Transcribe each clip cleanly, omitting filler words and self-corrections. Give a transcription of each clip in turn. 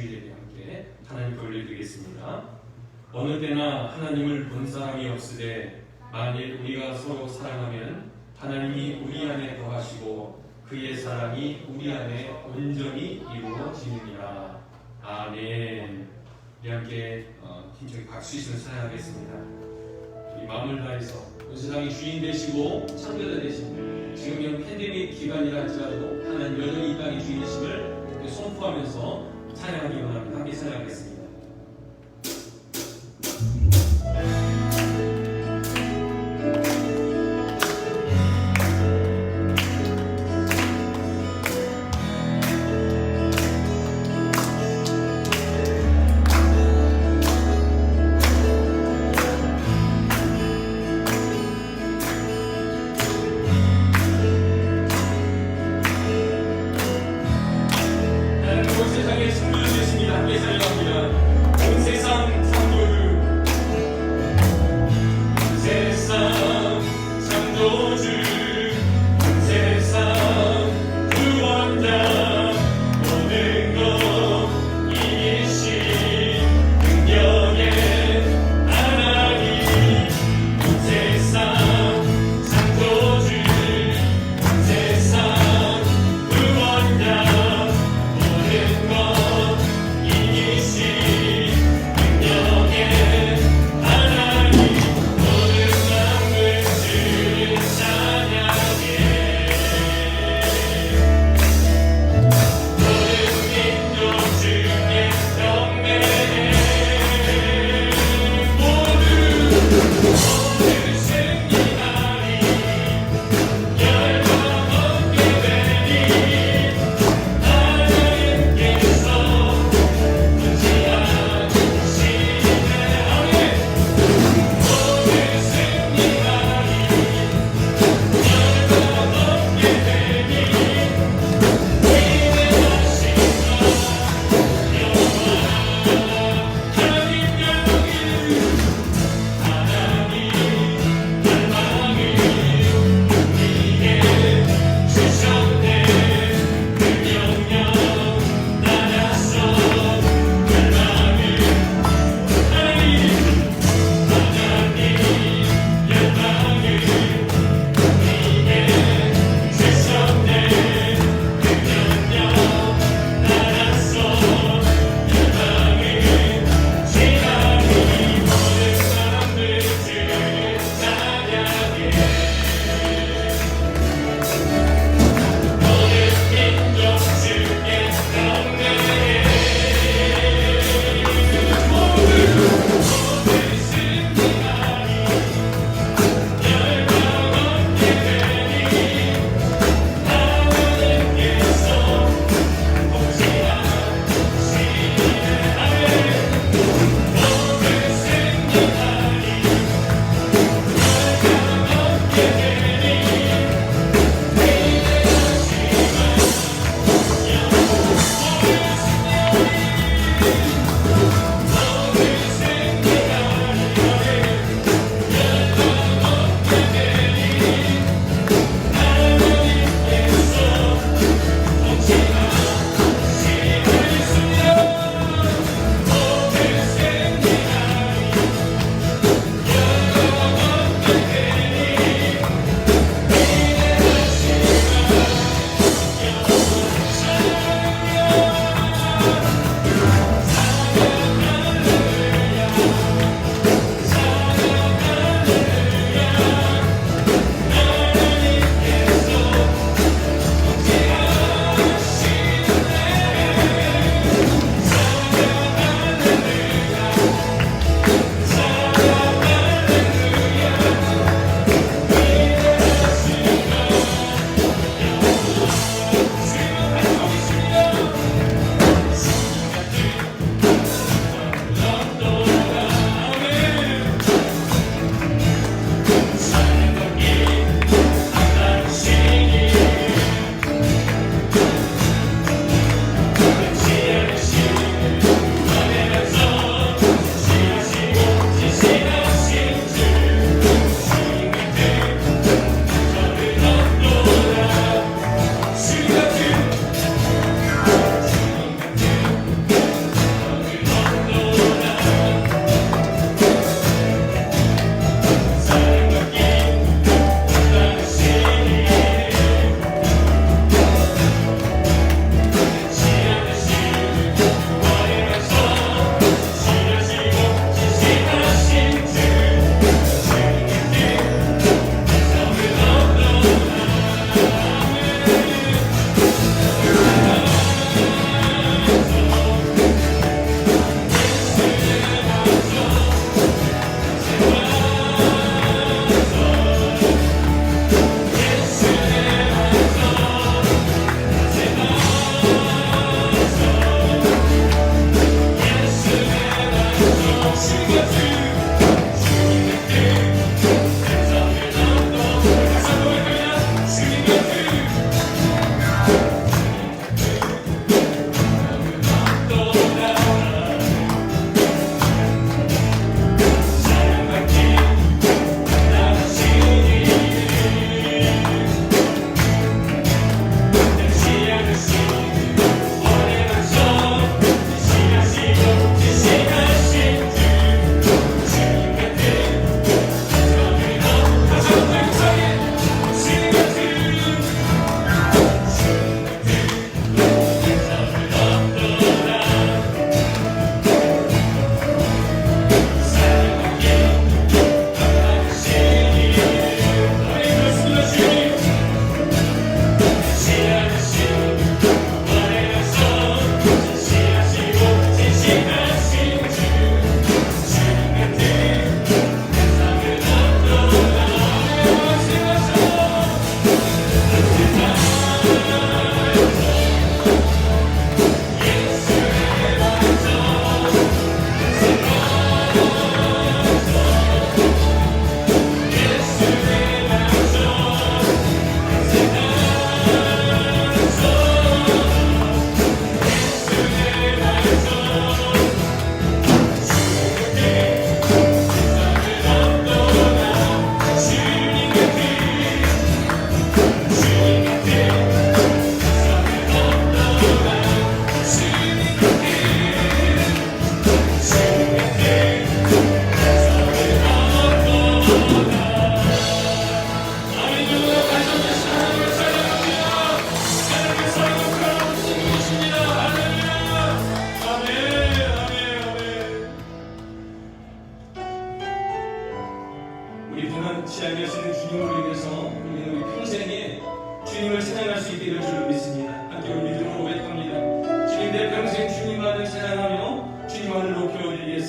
주일에 함께 하나님께 올려드리겠습니다. 어느 때나 하나님을 본 사람이 없으되 만일 우리가 서로 사랑하면 하나님이 우리 안에 거하시고 그의 사랑이 우리 안에 온전히 이루어지느니라. 아멘. 우리 함께 힘차게 박수 치면서 찬양하겠습니다. 우리 마음을 다해서 온 세상의 주인 되시고 창조자 되신 지금 이 팬데믹 기간이라 할지라도 하나님 여전히 이 땅의 주인이심을 선포하면서 찬양하기 원합니다. 함께 찬양하겠습니다. 세상에 승리를 주셨습니다. 함께 찬양합니다.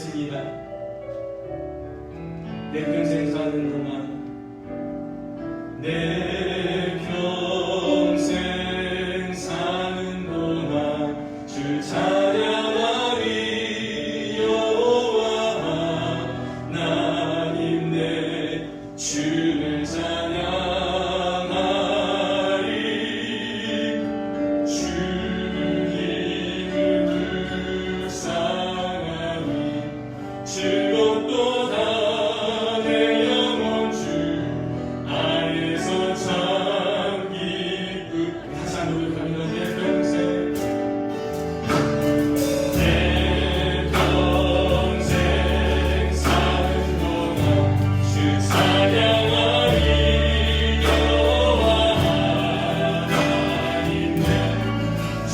기도했습니다. 내 평생 사는 동안 내 평생 사는 동안 주 찬양하리 여호와 하나님 내 주를 찬양하리 주님을 묵상하니 즐겁도다 내 영혼 주 안에서 참 기쁘 다시 한 번 부릅니다. 내 평생 사는 동안 주 찬양하리 여호와 하나님 내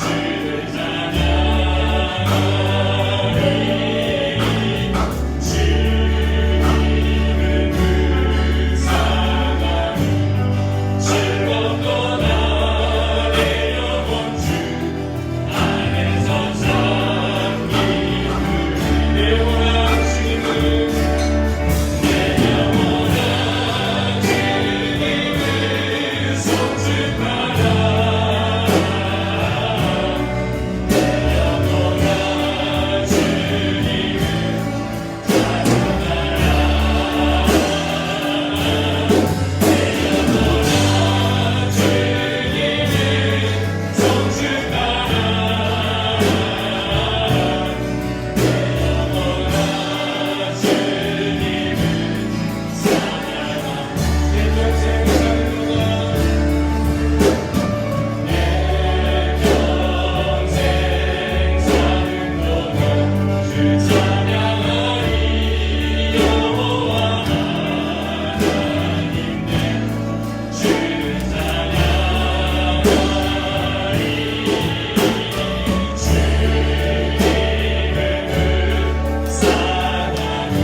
주를 찬양하리 주님을 묵상하니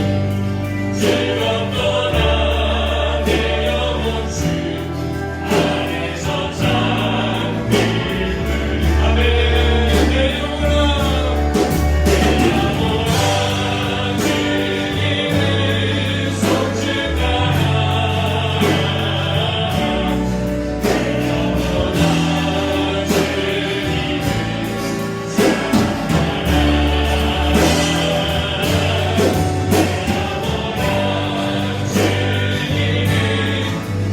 즐겁도다 내 영혼 주 안에서 참 기쁘리 내 영혼아 주님을 내 영혼아 주님을 송축하라 내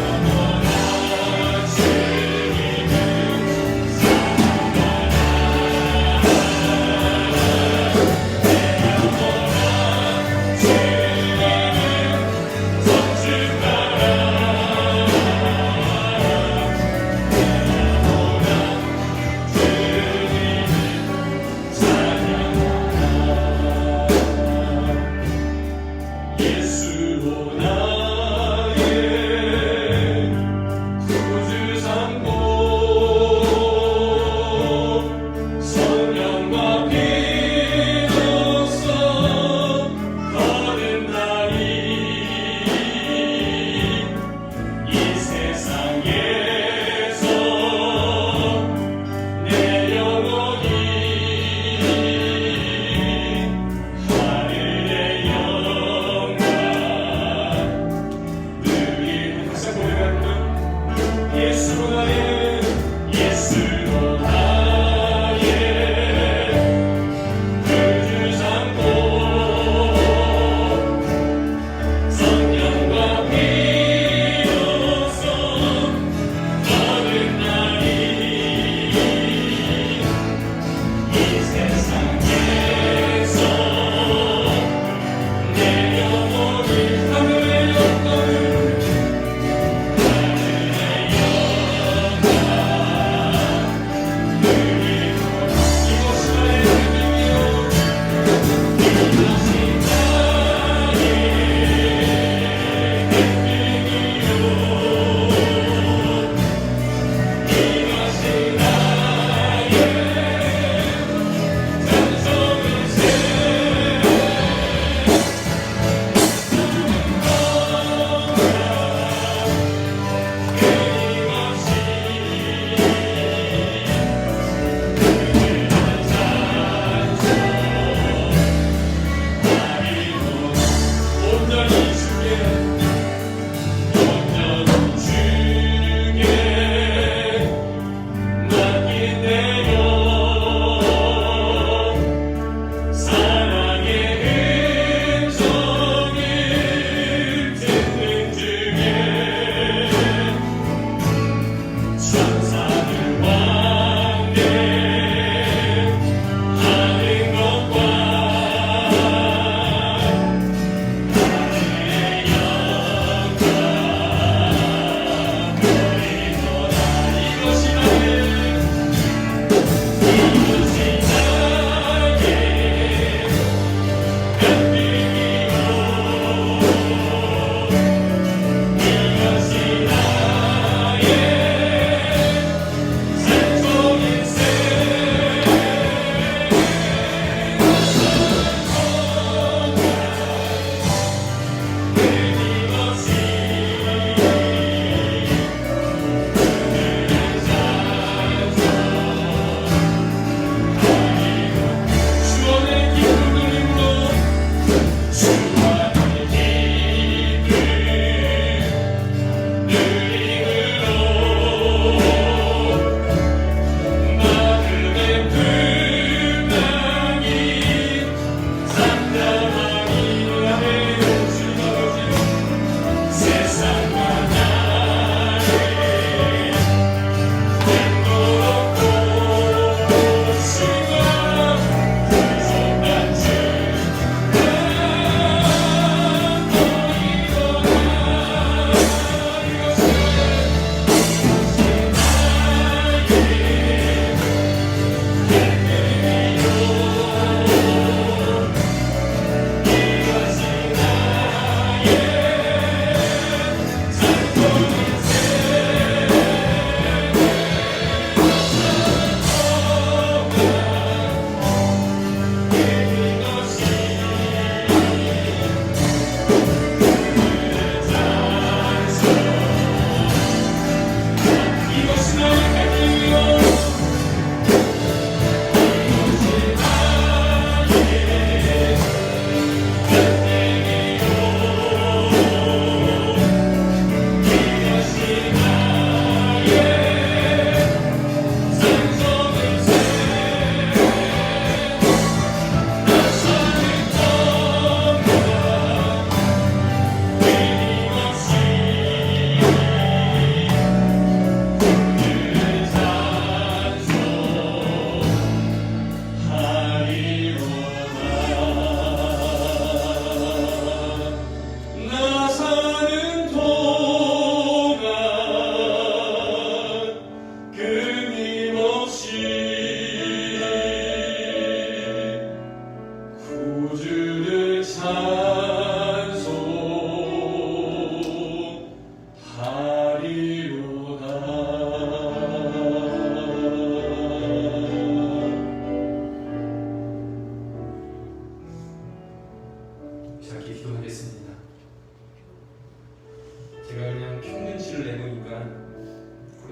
영혼아 주님을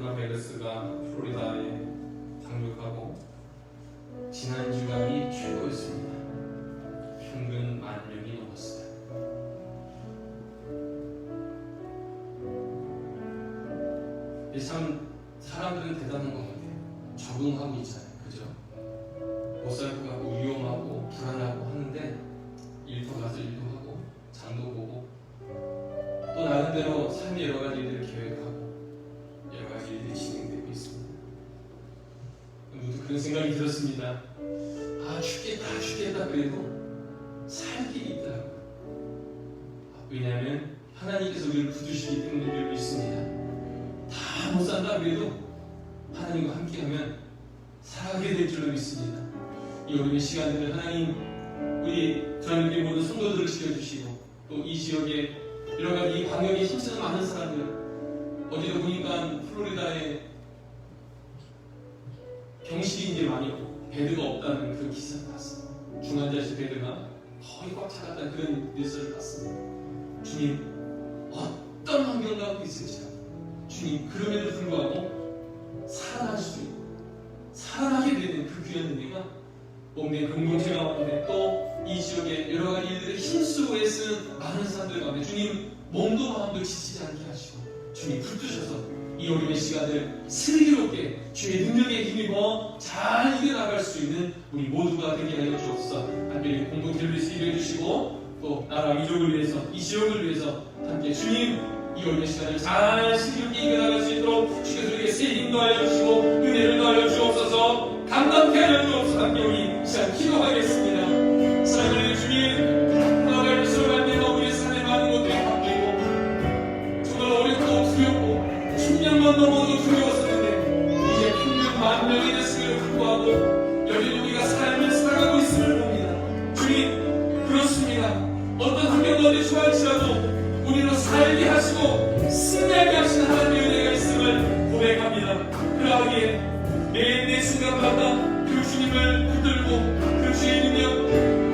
코로나 바이러스가 플로리다에 상륙하고 지난 주간이 최고였습니다. 평균 10,000명이 넘었어요. 참 사람들은 대단한 것 같아요. 적응하고 있잖아요. 그죠? 못 살 것 같고 위험하고 불안하고 하는데 일터 가서 일도 하고 장도 보고 또 나름대로 삶의 여러 가지 일들을 계획하고 여러 가지 일들이 진행되고 있습니다. 모두 그런 생각이 들었습니다. 아, 죽겠다 그래도 살 길이 있더라고요. 왜냐하면 하나님께서 우리를 부두시기 때문에 우리를 믿습니다. 다 못 산다 그래도 하나님과 함께하면 살아가게 될 줄로 믿습니다. 이 어려운 시간들을 하나님 우리 저녁에 모든 성도들을 지켜주시고 또 이 지역에 여러 가지 이 광역에 힘쓰는 많은 사람들 어디로 보니까 플로리다에 병실이 이제 많이 베드가 없다는 그 기사를 봤습니다. 중환자실 베드가 거의 꽉 차갔다는 그런 뉴스를 봤습니다. 주님 어떤 환경 가운데 있을지라도 주님 그럼에도 불구하고 살아날 수 있고 살아나게 되는 그 귀한 은혜가 몸된 공동체 가운데 또 이 지역의 여러 가지 일들을 힘쓰고 애쓰는 많은 사람들 가운데 주님 몸도 마음도 지치지 않게 하시고 주님 붙드셔서 이 어려운 시간을 슬기롭게 주의 능력에 힘입어 잘 이겨나갈 수 있는 우리 모두가 되게 하여 주옵소서. 함께 공동체를 위해서 기도해 주시고 또 나라 민족을 위해서 이 지역을 위해서 함께 주님 이 어려운 시간을 잘 슬기롭게 이겨나갈 수 있도록 주께서 우리에게 새 힘도 알려주시고 은혜를 더하여 주옵소서. 감당케 하여 주옵소서. 함께 우리 시간 기도하겠습니다. 사랑하는 주님 하나님의 서로 만나가 우리의 삶의 많은 것들이 바뀌고 정말 어렵고 두렵고 천년만 넘어도 두려웠었는데 이제 평균 10,000명이 됐음에도 불구하고 여기 우리가 삶을 살아가고 있음을 봅니다. 주님 그렇습니다. 어떤 환경 가운데 처할지라도 우리로 살게 하시고 승리하게 하시는 하나님의 은혜가 있음을 고백합니다. 그러하기에 매 순간마다 그 주님을 붙들고 그 주의 능력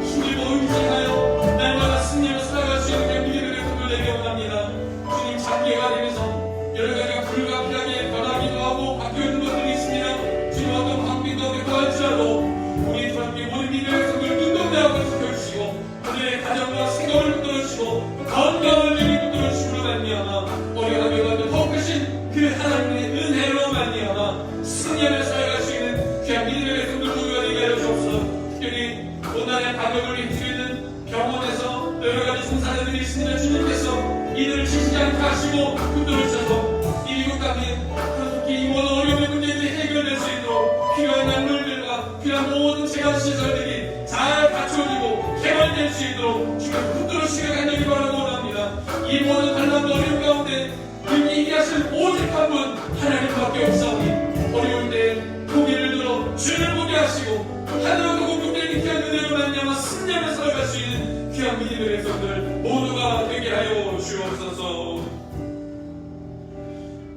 힘입어 의지하여 날마다 승리하며 살아갈 수 있는 믿음의 꿈을 내게 원합니다. 주님 장기가 되면서 여러 가지가 불가피하게 변하기도 하고 바뀌어 있는 것들이 있습니다. 주님 어떤 방법도 없고 할지라도 우리 주 함께 모든 믿음의 성을 눈동자하고 지켜주시고 우리의 가정과 생각을 붙들어주시고 건강을 내게 붙들어주시고 말미암아 어려움에 가도 더 크신 그 하나님의 은혜로 말미암아 승리하며 살아갈 수 있는 귀한 믿음의 성들 모두가 되게 하여 주옵소서. 특별히 고난의 가격을 힘쓰는 병원에서 여러 가지 종사자들이 있습니다. 주님께서 이들을 지치지 않게 하시고 붙들어주셔서 이 미국 가운데 그렇게 이 모든 어려움의 문제들이 해결될 수 있도록 필요한 약물들과 필요한 모든 재활시설들이 잘 갖춰지고 개발될 수 있도록 주님 붙들어주시기를 간절히 바라고 원합니다. 이 모든 갈망과 어려움 가운데 이기게 하실 오직 한 분 하나님밖에 없사오니 어려울 때 고개를 들어 주를 보게 하시고 하늘로 공급되는 귀한 은혜로 말미암아 승리하며 살아갈 수 있는 귀한 믿음의 백성들 모두가 되게 하여 주옵소서.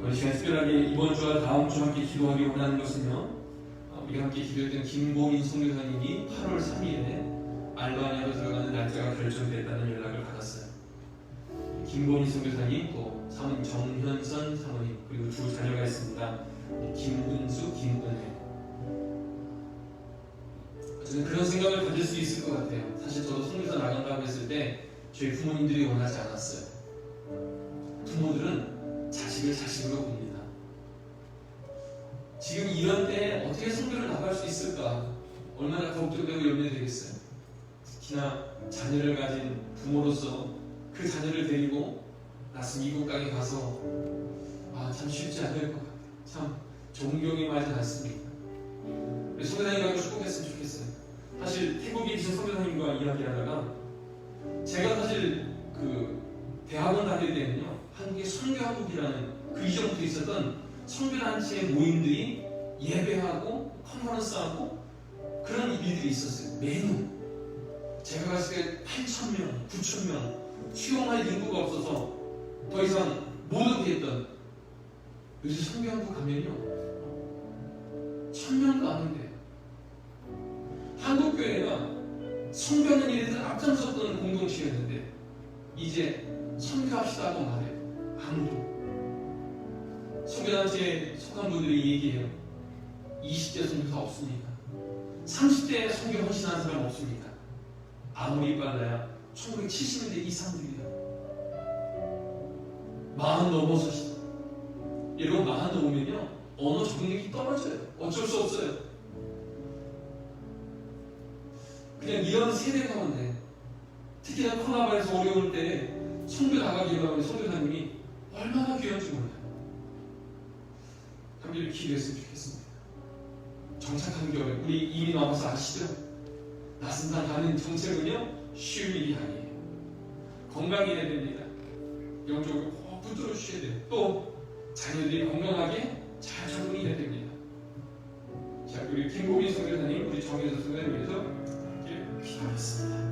우리 시간 특별하게 이번 주와 다음 주 함께 기도하기 원하는 것은요, 우리가 함께 기도했던 김봉인 선교사님이 8월 3일에 알바니아로 들어가는 날짜가 결정됐다는 연락을 받았어요. 김봉인 선교사님 또 사모님 정현선 사모님 그리고 두 자녀가 있습니다. 김은수, 김은혜. 저는 그런 생각을 가질 수 있을 것 같아요. 사실 저도 선교사 나간다고 했을 때 저희 부모님들이 원하지 않았어요. 부모들은 자식을 자식으로 봅니다. 지금 이런 때 어떻게 선교를 나갈 수 있을까 얼마나 걱정되고 염려되겠어요. 특히나 자녀를 가진 부모로서 그 자녀를 데리고 낯선 이국 땅에 가서 참 쉽지 않을 것 같아요. 참 존경이 많지 않습니다. 우리 선교사님하고 축복했으면 좋겠어요. 사실 태국에 계신 선교사님과 이야기하다가 제가 사실 그 대학원 다닐 때는요 한국의 선교한국이라는 그 이전부터 있었던 선교단체의 모임들이 예배하고 컨퍼런스하고 그런 일들이 있었어요. 매년 제가 갔을 때 8,000명, 9,000명 수용할 인구가 없어서 더 이상 못 오게 했던 요즘 선교한국 가면요 1,000명도 안 온대요. 한국교회가 선교하는 일에서 앞장섰던 공동체였는데 이제 선교합시다고 말해요. 아무도. 선교단체에 속한 분들이 얘기해요. 20대 선교사 없습니다. 30대 선교 헌신한 사람 없습니다. 아무리 빨라야 1970년대 이상들이에요. 40 넘어서 여러분 40 넘으면요 언어 적응력이 떨어져요. 어쩔 수 없어요. 그냥 이런 세대 가운데 특히나 코로나바이러스 어려울 때 선교 나가기로 하면 선교사님이 얼마나 귀한지 몰라요. 함께 기도했으면 좋겠습니다. 정착하는 게 어려워요. 우리 이민 와서 아시죠? 낯선 땅 가는 정책은요 쉬운 일이 아니에요. 건강해야 됩니다. 영적으로 꼭 붙들어 주셔야 돼요. 또 자녀들이 건강하게 잘 적응이 해야 됩니다. 자, 우리 김고민 선교사님, 우리 정혜서 선교사님 위해서 함께 기도하겠습니다.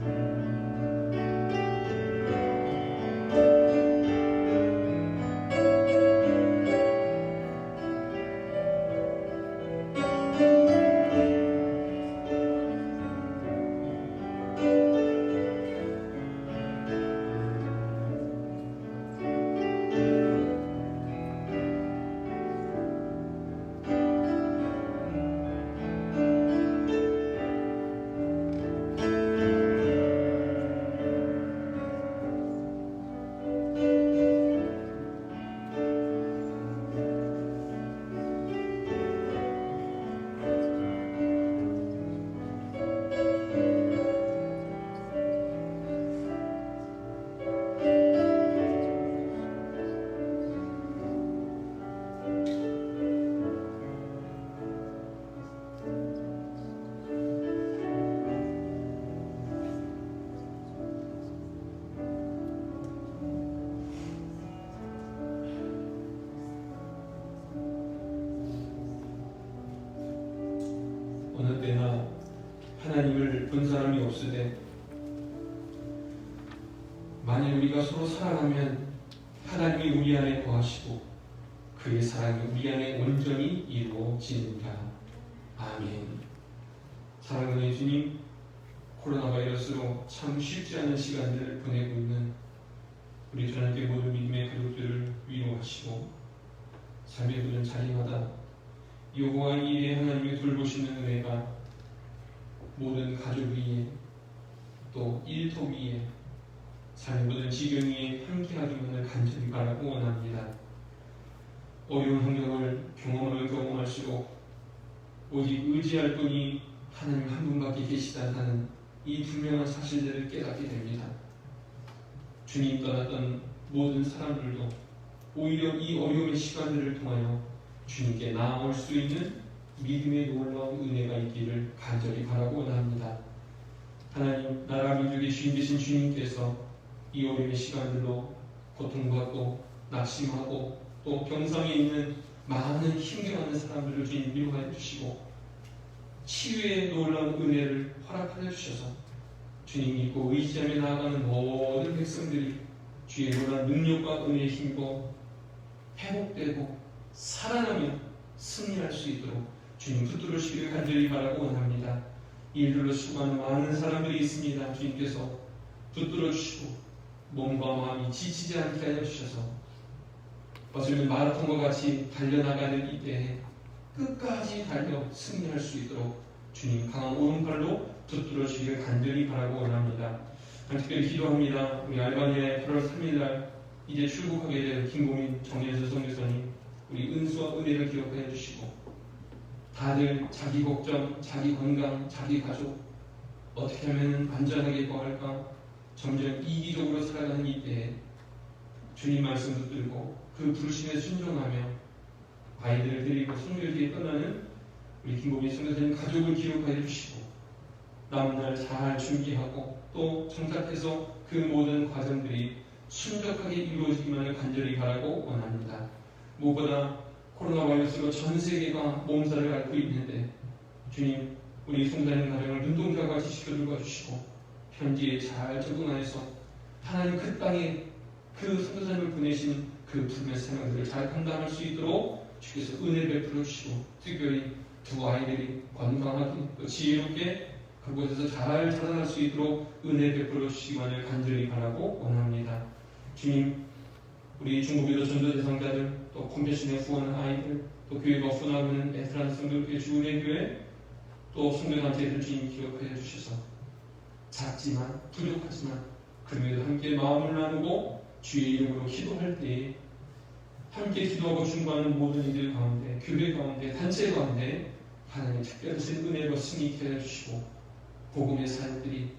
어느 때나 하나님을 본 사람이 없으되 만일 우리가 서로 사랑하면 하나님이 우리 안에 거하시고 그의 사랑이 우리 안에 온전히 이루어지느니라. 아멘. 사랑하는 주님, 코로나 바이러스로 참 쉽지 않은 시간들을 보내고 있는 우리 전한교 모든 믿음의 가족들을 위로하시고 삶의 모든 자리마다 요구한 일에 하나님의 돌보시는 은혜가 모든 가족 위에 또 일터 위에 삶의 모든 지경 위에 함께하기만을 간절히 바라고 원합니다. 어려운 환경을 경험하면 경험할수록 오직 의지할 분이 하나님 한 분밖에 계시다는 이 분명한 사실들을 깨닫게 됩니다. 주님 떠났던 모든 사람들도 오히려 이 어려움의 시간들을 통하여 주님께 나아올 수 있는 믿음의 놀라운 은혜가 있기를 간절히 바라고 원합니다. 하나님, 나라 민족의 주인 되신 주님께서 이 어려움의 시간들로 고통받고 낙심하고 또 병상에 있는 많은 힘겨워하는 사람들을 주님 위로하여 주시고 치유의 놀라운 은혜를 허락하여 주셔서 주님 믿고 의지하며 나아가는 모든 백성들이 주의 놀라운 능력과 은혜에 힘입어 회복되고 살아나며 승리할 수 있도록 주님 붙들어 주시기를 간절히 바라고 원합니다. 이 일들로 수고하는 많은 사람들이 있습니다. 주님께서 붙들어 주시고 몸과 마음이 지치지 않게 하여 주셔서 어쩌면 마라톤과 같이 달려나가는 이때에 끝까지 달려 승리할 수 있도록 주님 강한 오른팔로 붙들어 주시기를 간절히 바라고 원합니다. 특별히 기도합니다. 우리 알바니아의 8월 3일날 이제 출국하게 될 김고민 정예수 선교사님, 우리 은수와 은혜를 기억하여 주시고 다들 자기 걱정, 자기 건강, 자기 가족 어떻게 하면 안전하게 거할까 점점 이기적으로 살아가는 이때에 주님 말씀 붙들고 그 부르심에 순종하며 아이들을 데리고 선교지에 떠나는 우리 김고민 선교사님 가족을 기록하여 주시고 남은 날 잘 준비하고 또 정착해서 그 모든 과정들이 순적하게 이루어지기만을 간절히 바라고 원합니다. 무엇보다 코로나 바이러스로 전 세계가 몸살을 앓고 있는데 주님, 우리 성도님 가정을 눈동자와 같이 지켜들고 주시고 현지에 잘 적응하여서 하나님 그 땅에 그 선교사님을 보내신 그 부름의 사명들을 잘 감당할 수 있도록 주께서 은혜를 베풀어 주시고 특별히 두 아이들이 건강하게 또 지혜롭게 그곳에서 잘 자라날 수 있도록 은혜 베풀어 주시기만을 간절히 바라고 원합니다. 주님, 우리 중국에도 전도 대상자들, 또 컴패션에 후원하는 아이들, 또 교회가 후원하는 베테랑 성도교회, 주은혜교회, 또 성도단체들 주님 기억하여 주셔서 작지만 부족하지만 그럼에도 함께 마음을 나누고 주의 이름으로 기도할 때에 함께 기도하고 중보하는 모든 이들 가운데, 교회 가운데, 단체 가운데 하나님의 특별하신 은혜로 승리케 하여 주시고 복음의 사역들이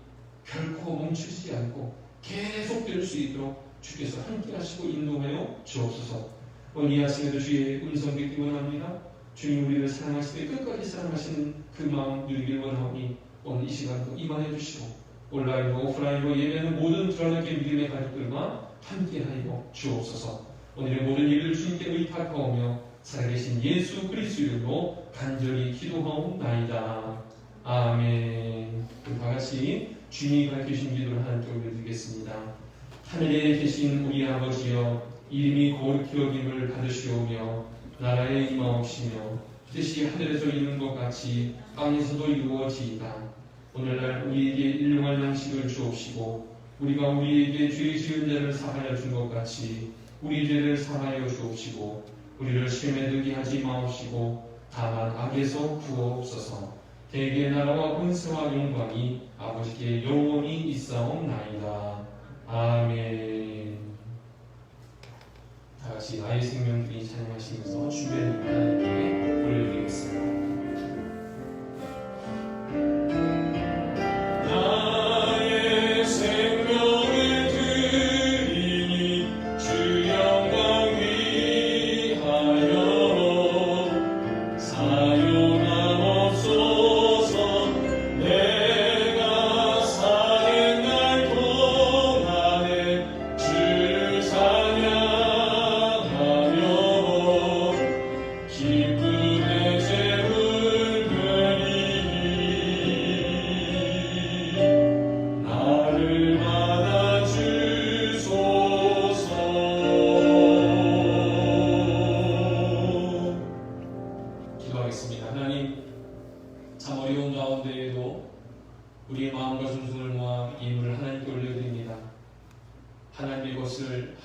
결코 멈추지 않고 계속될 수 있도록 주께서 함께 하시고 인도하여 주옵소서. 오늘 이 아침에도 주의 음성 듣기 원합니다. 주님 우리를 사랑하시되 끝까지 사랑하시는 그 마음 누리길 원하오니 오늘 이 시간도 임하여 주시고 온라인으로 오프라인으로 예배하는 모든 드러나게 믿음의 가족들과 함께하여 주옵소서. 오늘의 모든 일을 주님께 의탁하오며 살아계신 예수 그리스도 이름으로 간절히 기도하옵나이다. 아멘. 우리 다같이 주님이 가르치신 기도를 하나님께 올려드리겠습니다. 하늘에 계신 우리 아버지여, 이름이 거룩히 여김을 받으시오며 나라에 임하옵시며 뜻이 하늘에서 이루는 것 같이 땅에서도 이루어지이다. 오늘날 우리에게 일용할 양식을 주옵시고 우리가 우리에게 죄 지은 자를 사하여 준 것 같이 우리 죄를 사하여 주옵시고 우리를 시험에 들게 하지 마옵시고 다만 악에서 구하옵소서. 대개 나라와 권세와 영광이 아버지께 영원히 있사옵나이다. 아멘. 다같이 나의 생명들이 찬양하시면서 주변의 하나님께 올려드리겠습니다.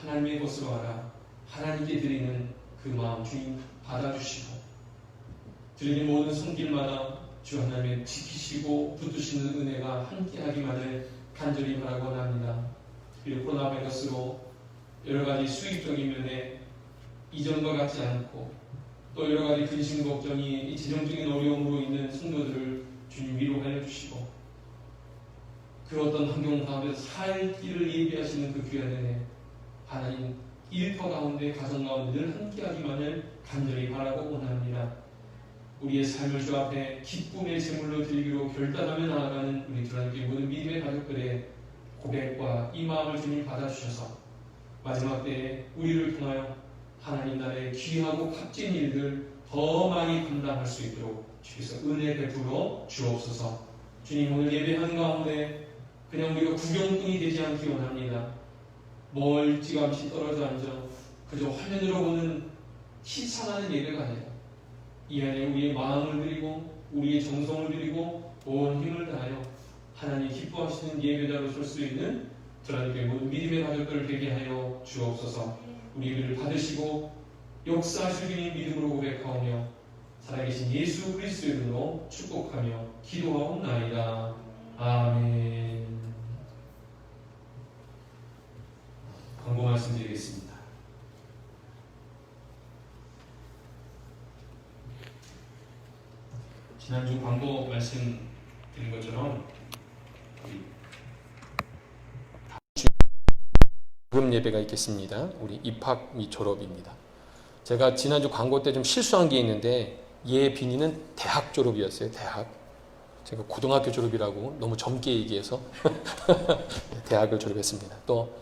하나님의 것으로 알아 하나님께 드리는 그 마음 주님 받아주시고 드리는 모든 손길마다 주 하나님의 지키시고 붙드시는 은혜가 함께하기만을 간절히 바라고 합니다. 그리고 코로나 바이러스로 여러가지 수익적인 면에 이전과 같지 않고 또 여러가지 근심 걱정이 이 재정적인 어려움으로 있는 성도들을 주님 위로하여 주시고 그 어떤 환경 가운데서 살 길을 예비하시는 그 귀한 은혜 하나님 일터 가운데 가정 가운데 늘 함께하기만을 간절히 바라고 원합니다. 우리의 삶을 주 앞에 기쁨의 제물로 드리기로 결단하며 나아가는 우리 주님께 모든 믿음의 가족들의 고백과 이 마음을 주님 받아주셔서 마지막 때에 우리를 통하여 하나님 나라의 귀하고 값진 일들 더 많이 감당할 수 있도록 주께서 은혜 베풀어 주옵소서. 주님 오늘 예배하는 가운데 그냥 우리가 구경꾼이 되지 않기 원합니다. 멀찌감치 떨어져 앉아 그저 화면으로 보는 희창하는 예배가 아니라 이 안에 우리의 마음을 드리고 우리의 정성을 드리고 온 힘을 다하여 하나님 기뻐하시는 예배자로 설 수 있는 하나님께 모든 믿음의 가족들을 되게 하여 주옵소서. 우리를 받으시고 역사하실 주님 믿음으로 고백하오며 살아계신 예수 그리스도 이름으로 축복하며 기도하옵나이다. 아멘. 광고 말씀드리겠습니다. 지난주 광고 말씀드린 것처럼 복음 예배가 있겠습니다. 우리 입학 및 졸업입니다. 제가 지난주 광고 때 좀 실수한 게 있는데 예빈이는 대학 졸업이었어요. 대학. 제가 고등학교 졸업이라고 너무 젊게 얘기해서 대학을 졸업했습니다. 또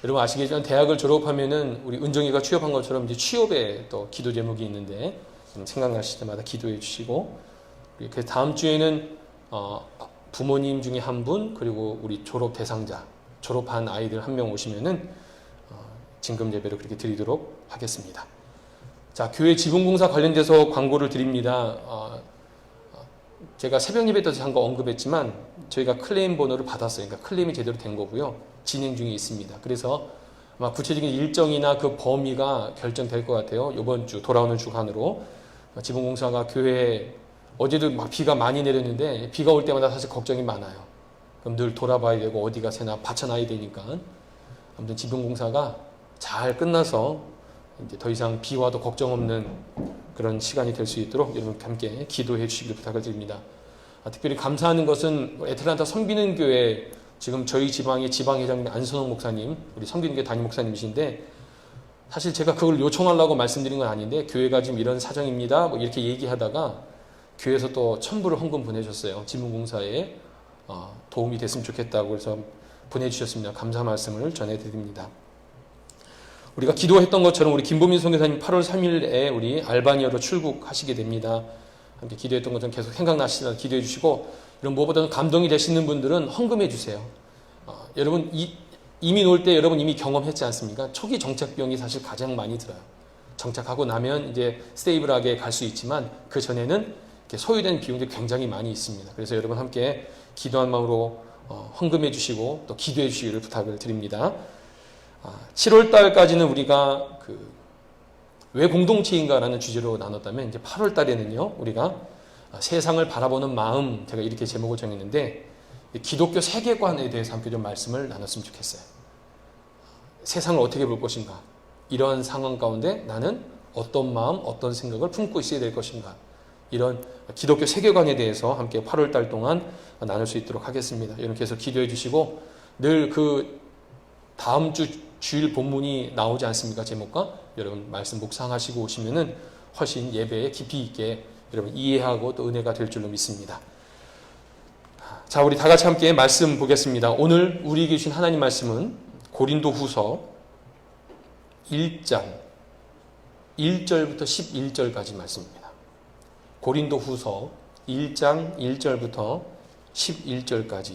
여러분 아시겠지만 대학을 졸업하면은 우리 은정이가 취업한 것처럼 이제 취업에 또 기도 제목이 있는데 생각나실 때마다 기도해 주시고 그 다음 주에는 부모님 중에 한 분 그리고 우리 졸업 대상자 졸업한 아이들 한 명 오시면은 진금 예배를 그렇게 드리도록 하겠습니다. 자, 교회 지붕공사 관련돼서 광고를 드립니다. 제가 새벽 예배 때도 잠깐 언급했지만 저희가 클레임 번호를 받았어요. 그러니까 클레임이 제대로 된 거고요. 진행 중에 있습니다. 그래서 아마 구체적인 일정이나 그 범위가 결정될 것 같아요. 이번 주, 돌아오는 주간으로. 지붕공사가 교회에 어제도 막 비가 많이 내렸는데 비가 올 때마다 사실 걱정이 많아요. 그럼 늘 돌아봐야 되고 어디가 새나 받쳐놔야 되니까. 아무튼 지붕공사가 잘 끝나서 이제 더 이상 비와도 걱정 없는 그런 시간이 될 수 있도록 여러분 함께 기도해 주시길 부탁을 드립니다. 특별히 감사하는 것은 애틀란타 성비는 교회 지금 저희 지방의 지방회장님 안선홍 목사님, 우리 성비는 교회 담임 목사님이신데 사실 제가 그걸 요청하려고 말씀드린 건 아닌데 교회가 지금 이런 사정입니다. 뭐 이렇게 얘기하다가 교회에서 또 첨부를 헌금 보내줬어요. 지문공사에 도움이 됐으면 좋겠다고 그래서 보내주셨습니다. 감사 말씀을 전해드립니다. 우리가 기도했던 것처럼 우리 김보민 선교사님 8월 3일에 우리 알바니아로 출국하시게 됩니다. 함께 기도했던 것처럼 계속 생각나시다 기도해 주시고 이런 무엇보다도 감동이 되시는 분들은 헌금해 주세요. 여러분 이민 올 때 여러분 이미 경험했지 않습니까? 초기 정착 비용이 사실 가장 많이 들어요. 정착하고 나면 이제 스테이블하게 갈 수 있지만 그 전에는 소요된 비용들이 굉장히 많이 있습니다. 그래서 여러분 함께 기도한 마음으로 헌금해 주시고 또 기도해 주시기를 부탁을 드립니다. 7월 달까지는 우리가 왜 공동체인가라는 주제로 나눴다면 이제 8월 달에는요 우리가 세상을 바라보는 마음, 제가 이렇게 제목을 정했는데 기독교 세계관에 대해서 함께 좀 말씀을 나눴으면 좋겠어요. 세상을 어떻게 볼 것인가, 이런 상황 가운데 나는 어떤 마음, 어떤 생각을 품고 있어야 될 것인가, 이런 기독교 세계관에 대해서 함께 8월 달 동안 나눌 수 있도록 하겠습니다. 여러분 계속 기도해 주시고 늘 다음 주 주일 본문이 나오지 않습니까? 제목과 여러분 말씀 묵상하시고 오시면은 훨씬 예배에 깊이 있게 여러분 이해하고 또 은혜가 될 줄로 믿습니다. 자, 우리 다 같이 함께 말씀 보겠습니다. 오늘 우리에게 주신 하나님 말씀은 고린도후서 1장 1절부터 11절까지 말씀입니다. 고린도후서 1장 1절부터 11절까지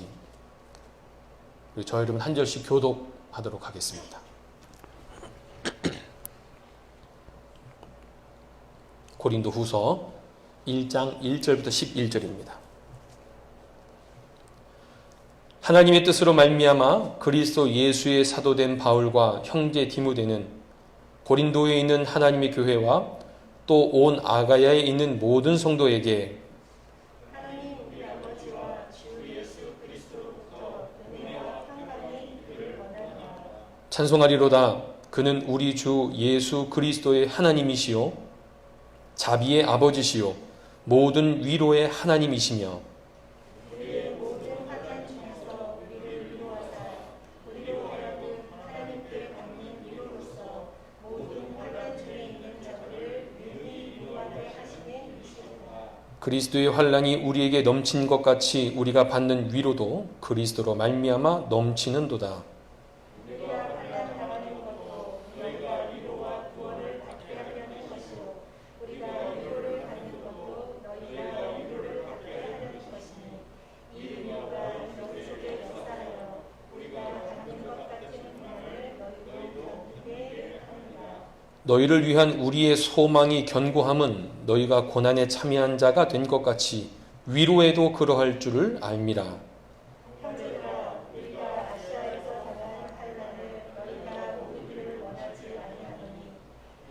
저 여러분 한 절씩 교독하도록 하겠습니다. 고린도후서 1장 1절부터 11절입니다. 하나님의 뜻으로 말미암아 그리스도 예수의 사도된 바울과 형제 디모데는 고린도에 있는 하나님의 교회와 또 온 아가야에 있는 모든 성도에게 하나님 우리 아버지와 주 예수 그리스도로부터 은혜와 평강이 있기를 원하노라. 찬송하리로다. 그는 우리 주 예수 그리스도의 하나님이시요 자비의 아버지시요 모든 위로의 하나님이시며 우리의 모든 환난 중에서 우리를 위로하사 우리로 하여금 하나님께 받는 위로로서 모든 환난 중에 있는 자들을 능히 위로하게 하시는 이시로다. 그리스도의 환난이 우리에게 넘친 것 같이 우리가 받는 위로도 그리스도로 말미암아 넘치는도다. 우리가 환난 당하는 것도 너희가 위로와 구원을 받게 하려는 것이요 우리가 위로를 받는 것도 너희가 위로를 받게 하려는 것이니 이 위로가 너희 속에 역사하여 우리가 받는 것 같은 평안을 너희도 겪게 하느니라. 너희를 위한 우리의 소망이 견고함은 너희가 고난에 참여한 자가 된 것 같이 위로에도 그러할 줄을 알미라. 형제들아 우리가 아시아에서 당한 환난을 너희가 모르기를 원하지 아니하노니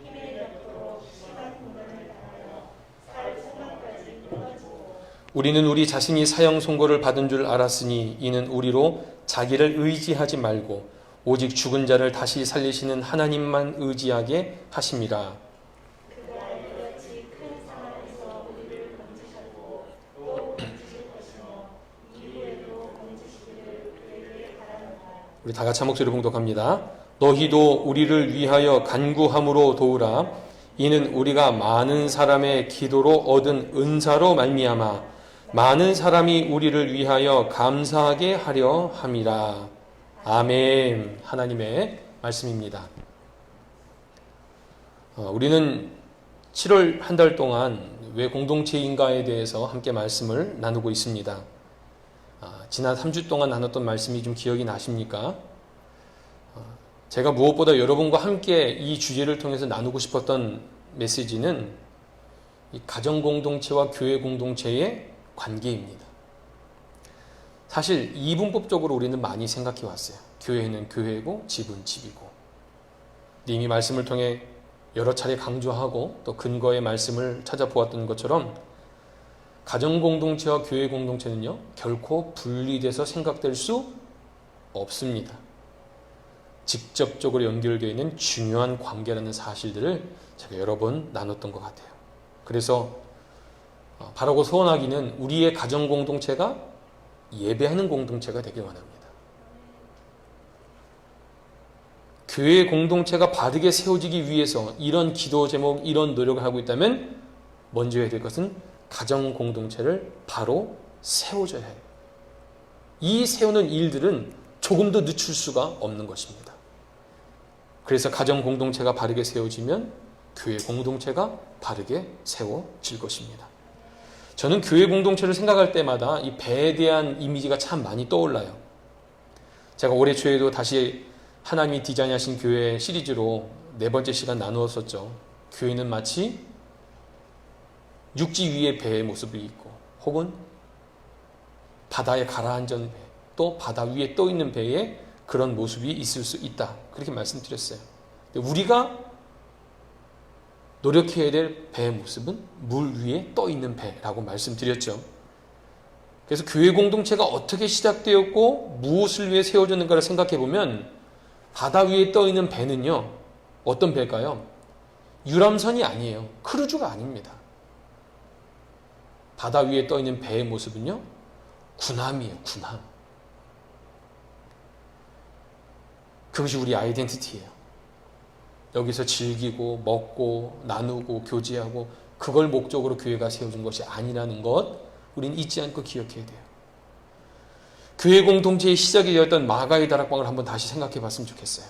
힘에 벽도록 심한 고난을 당하여 살 소망까지 끊어지고 우리는 우리 자신이 사형 선고를 받은 줄 알았으니 이는 우리로 자기를 의지하지 말고 오직 죽은 자를 다시 살리시는 하나님만 의지하게 하심이라. 그가 이같이 큰 상황에서 우리를 건지셨고 또 건지실 것이며 이후에도 건지시기를 그에게 바라노라. 우리 다 같이 한 목소리로 봉독합니다. 너희도 우리를 위하여 간구함으로 도우라. 이는 우리가 많은 사람의 기도로 얻은 은사로 말미암아 많은 사람이 우리를 위하여 감사하게 하려 함이라. 아멘. 하나님의 말씀입니다. 우리는 7월 한 달 동안 왜 공동체인가에 대해서 함께 말씀을 나누고 있습니다. 지난 3주 동안 나눴던 말씀이 좀 기억이 나십니까? 제가 무엇보다 여러분과 함께 이 주제를 통해서 나누고 싶었던 메시지는 이 가정 공동체와 교회 공동체의 관계입니다. 사실 이분법적으로 우리는 많이 생각해 왔어요. 교회는 교회고 집은 집이고 이미 말씀을 통해 여러 차례 강조하고 또 근거의 말씀을 찾아보았던 것처럼 가정공동체와 교회 공동체는요, 결코 분리돼서 생각될 수 없습니다. 직접적으로 연결되어 있는 중요한 관계라는 사실들을 제가 여러 번 나눴던 것 같아요. 그래서 바라고 소원하기는 우리의 가정공동체가 예배하는 공동체가 되길 원합니다. 교회 공동체가 바르게 세워지기 위해서 이런 기도 제목, 이런 노력을 하고 있다면 먼저 해야 될 것은 가정 공동체를 바로 세워줘야 해요. 이 세우는 일들은 조금도 늦출 수가 없는 것입니다. 그래서 가정 공동체가 바르게 세워지면 교회 공동체가 바르게 세워질 것입니다. 저는 교회 공동체를 생각할 때마다 이 배에 대한 이미지가 참 많이 떠올라요. 제가 올해 초에도 다시 하나님이 디자인하신 교회 시리즈로 4번째 시간 나누었었죠. 교회는 마치 육지 위의 배의 모습이 있고 혹은 바다에 가라앉은 배, 또 바다 위에 떠 있는 배에 그런 모습이 있을 수 있다. 그렇게 말씀드렸어요. 우리가 노력해야 될 배의 모습은 물 위에 떠 있는 배라고 말씀드렸죠. 그래서 교회 공동체가 어떻게 시작되었고 무엇을 위해 세워졌는가를 생각해 보면 바다 위에 떠 있는 배는요, 어떤 배일까요? 유람선이 아니에요. 크루즈가 아닙니다. 바다 위에 떠 있는 배의 모습은요, 군함이에요. 군함. 그것이 우리 아이덴티티예요. 여기서 즐기고 먹고 나누고 교제하고 그걸 목적으로 교회가 세워진 것이 아니라는 것, 우리는 잊지 않고 기억해야 돼요. 교회 공동체의 시작이 되었던 마가의 다락방을 한번 다시 생각해 봤으면 좋겠어요.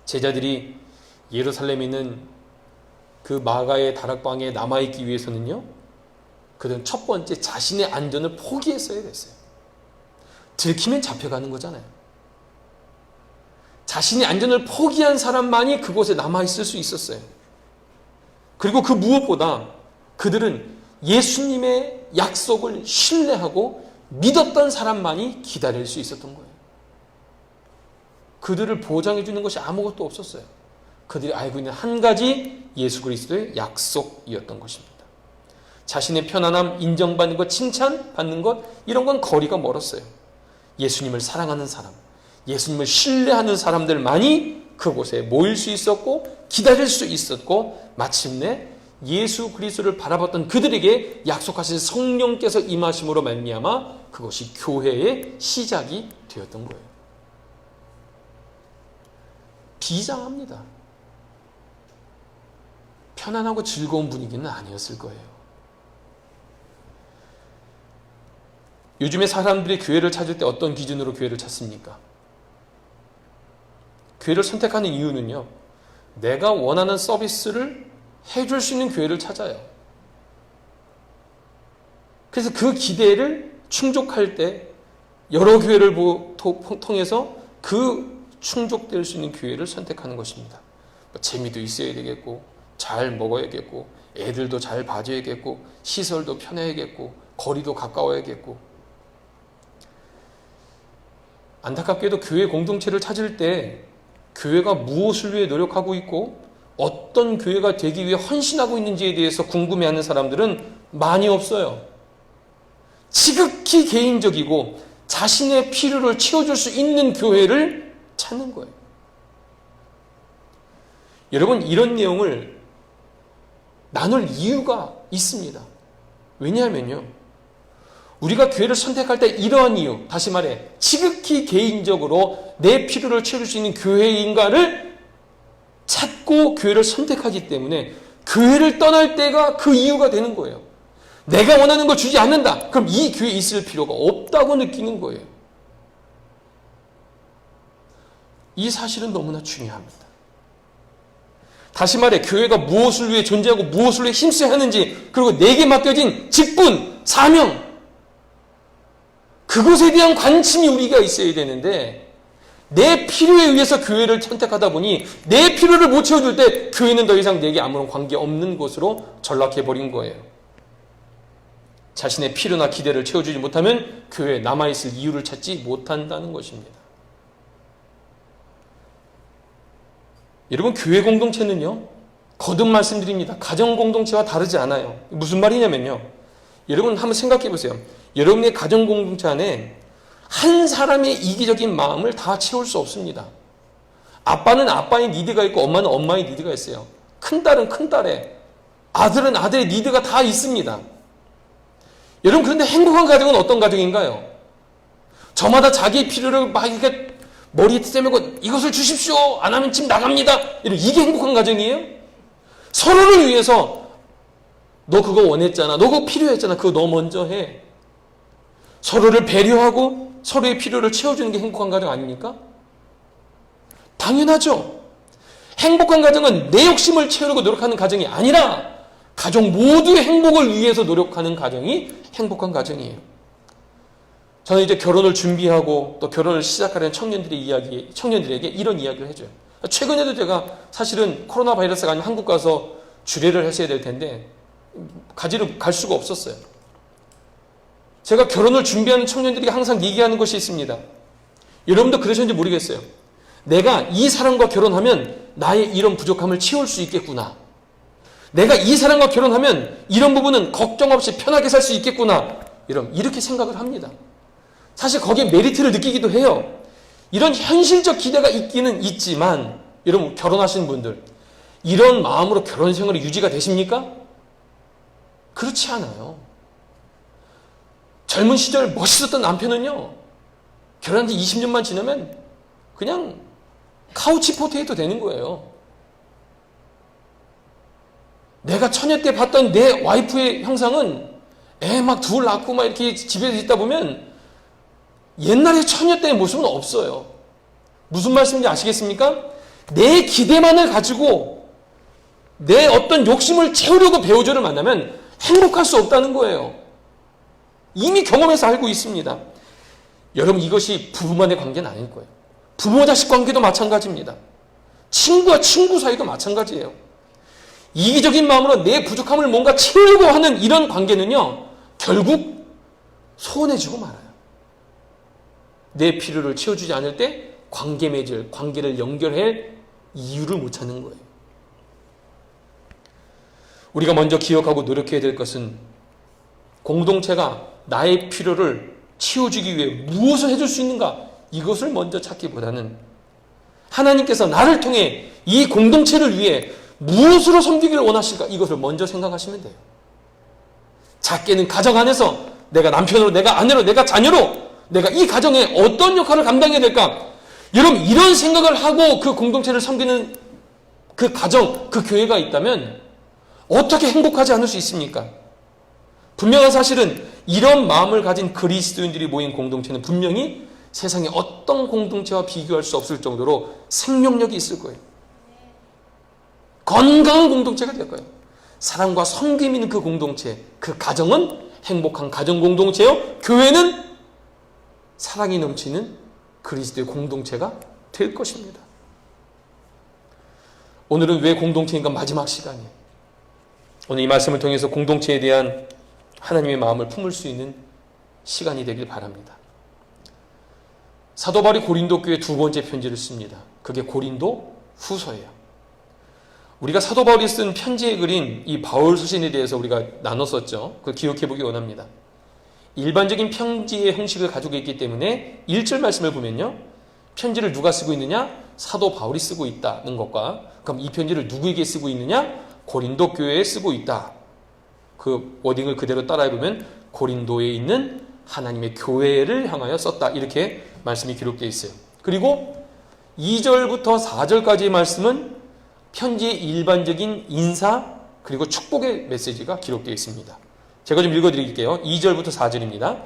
제자들이 예루살렘에 있는 그 마가의 다락방에 남아있기 위해서는요, 그들은 첫 번째 자신의 안전을 포기했어야 됐어요. 들키면 잡혀가는 거잖아요. 자신의 안전을 포기한 사람만이 그곳에 남아있을 수 있었어요. 그리고 그 무엇보다 그들은 예수님의 약속을 신뢰하고 믿었던 사람만이 기다릴 수 있었던 거예요. 그들을 보장해 주는 것이 아무것도 없었어요. 그들이 알고 있는 한 가지 예수 그리스도의 약속이었던 것입니다. 자신의 편안함, 인정받는 것, 칭찬받는 것, 이런 건 거리가 멀었어요. 예수님을 사랑하는 사람, 예수님을 신뢰하는 사람들만이 그곳에 모일 수 있었고 기다릴 수 있었고 마침내 예수 그리스도를 바라봤던 그들에게 약속하신 성령께서 임하심으로 말미암아 그것이 교회의 시작이 되었던 거예요. 비장합니다. 편안하고 즐거운 분위기는 아니었을 거예요. 요즘에 사람들이 교회를 찾을 때 어떤 기준으로 교회를 찾습니까? 교회를 선택하는 이유는요, 내가 원하는 서비스를 해줄 수 있는 교회를 찾아요. 그래서 그 기대를 충족할 때 여러 교회를 통해서 그 충족될 수 있는 교회를 선택하는 것입니다. 재미도 있어야 되겠고, 잘 먹어야겠고, 애들도 잘 봐줘야겠고, 시설도 편해야겠고, 거리도 가까워야겠고. 안타깝게도 교회 공동체를 찾을 때 교회가 무엇을 위해 노력하고 있고 어떤 교회가 되기 위해 헌신하고 있는지에 대해서 궁금해하는 사람들은 많이 없어요. 지극히 개인적이고 자신의 필요를 채워줄 수 있는 교회를 찾는 거예요. 여러분, 이런 내용을 나눌 이유가 있습니다. 왜냐하면요, 우리가 교회를 선택할 때 이러한 이유, 다시 말해 지극히 개인적으로 내 필요를 채울 수 있는 교회인가를 찾고 교회를 선택하기 때문에 교회를 떠날 때가 그 이유가 되는 거예요. 내가 원하는 걸 주지 않는다. 그럼 이 교회에 있을 필요가 없다고 느끼는 거예요. 이 사실은 너무나 중요합니다. 다시 말해 교회가 무엇을 위해 존재하고 무엇을 위해 힘써야 하는지, 그리고 내게 맡겨진 직분, 사명, 그것에 대한 관심이 우리가 있어야 되는데 내 필요에 의해서 교회를 선택하다 보니 내 필요를 못 채워줄 때 교회는 더 이상 내게 아무런 관계없는 곳으로 전락해버린 거예요. 자신의 필요나 기대를 채워주지 못하면 교회에 남아있을 이유를 찾지 못한다는 것입니다. 여러분, 교회 공동체는요, 거듭 말씀드립니다. 가정 공동체와 다르지 않아요. 무슨 말이냐면요, 여러분 한번 생각해 보세요. 여러분의 가정 공동체 안에 한 사람의 이기적인 마음을 다 채울 수 없습니다. 아빠는 아빠의 니드가 있고 엄마는 엄마의 니드가 있어요. 큰딸은 큰딸의, 아들은 아들의 니드가 다 있습니다. 여러분, 그런데 행복한 가정은 어떤 가정인가요? 저마다 자기의 필요를 막 이렇게 머리에 떼매고 이것을 주십시오, 안 하면 집 나갑니다, 이게 행복한 가정이에요? 서로를 위해서 너 그거 원했잖아, 너 그거 필요했잖아, 그거 너 먼저 해. 서로를 배려하고 서로의 필요를 채워주는 게 행복한 가정 아닙니까? 당연하죠. 행복한 가정은 내 욕심을 채우려고 노력하는 가정이 아니라 가족 모두의 행복을 위해서 노력하는 가정이 행복한 가정이에요. 저는 이제 결혼을 준비하고 또 결혼을 시작하려는 청년들에게 이런 이야기를 해줘요. 최근에도 제가 사실은 코로나 바이러스가 아니면 한국 가서 주례를 했어야 될 텐데 갈 수가 없었어요. 제가 결혼을 준비하는 청년들이 항상 얘기하는 것이 있습니다. 여러분도 그러셨는지 모르겠어요. 내가 이 사람과 결혼하면 나의 이런 부족함을 채울 수 있겠구나. 내가 이 사람과 결혼하면 이런 부분은 걱정 없이 편하게 살 수 있겠구나. 이렇게 생각을 합니다. 사실 거기에 메리트를 느끼기도 해요. 이런 현실적 기대가 있기는 있지만, 여러분 결혼하신 분들 이런 마음으로 결혼 생활이 유지가 되십니까? 그렇지 않아요. 젊은 시절 멋있었던 남편은요, 결혼한 지 20년만 지나면 그냥 카우치 포테이토 되는 거예요. 내가 처녀 때 봤던 내 와이프의 형상은 애 막 둘 낳고 막 이렇게 집에서 있다 보면 옛날에 처녀 때의 모습은 없어요. 무슨 말씀인지 아시겠습니까? 내 기대만을 가지고 내 어떤 욕심을 채우려고 배우자를 만나면 행복할 수 없다는 거예요. 이미 경험해서 알고 있습니다. 여러분, 이것이 부부만의 관계는 아닐 거예요. 부모 자식 관계도 마찬가지입니다. 친구와 친구 사이도 마찬가지예요. 이기적인 마음으로 내 부족함을 뭔가 채우려고 하는 이런 관계는요, 결국 소원해지고 말아요. 내 필요를 채워주지 않을 때 관계를 연결할 이유를 못 찾는 거예요. 우리가 먼저 기억하고 노력해야 될 것은 공동체가 나의 필요를 채워주기 위해 무엇을 해줄 수 있는가, 이것을 먼저 찾기보다는 하나님께서 나를 통해 이 공동체를 위해 무엇으로 섬기기를 원하실까, 이것을 먼저 생각하시면 돼요. 작게는 가정 안에서 내가 남편으로, 내가 아내로, 내가 자녀로 내가 이 가정에 어떤 역할을 감당해야 될까, 여러분 이런 생각을 하고 그 공동체를 섬기는 그 가정, 그 교회가 있다면 어떻게 행복하지 않을 수 있습니까? 분명한 사실은 이런 마음을 가진 그리스도인들이 모인 공동체는 분명히 세상의 어떤 공동체와 비교할 수 없을 정도로 생명력이 있을 거예요. 건강한 공동체가 될 거예요. 사랑과 섬김이 있는 그 공동체, 그 가정은 행복한 가정 공동체요, 교회는 사랑이 넘치는 그리스도의 공동체가 될 것입니다. 오늘은 왜 공동체인가 마지막 시간이에요. 오늘 이 말씀을 통해서 공동체에 대한 하나님의 마음을 품을 수 있는 시간이 되길 바랍니다. 사도 바울이 고린도 교회에 두 번째 편지를 씁니다. 그게 고린도 후서예요. 우리가 사도 바울이 쓴 편지에 그린 이 바울 서신에 대해서 우리가 나눴었죠. 그걸 기억해 보기 원합니다. 일반적인 편지의 형식을 가지고 있기 때문에 1절 말씀을 보면요, 편지를 누가 쓰고 있느냐? 사도 바울이 쓰고 있다는 것과, 그럼 이 편지를 누구에게 쓰고 있느냐? 고린도 교회에 쓰고 있다. 그 워딩을 그대로 따라해보면 고린도에 있는 하나님의 교회를 향하여 썼다, 이렇게 말씀이 기록되어 있어요. 그리고 2절부터 4절까지의 말씀은 편지의 일반적인 인사 그리고 축복의 메시지가 기록되어 있습니다. 제가 좀 읽어드릴게요. 2절부터 4절입니다.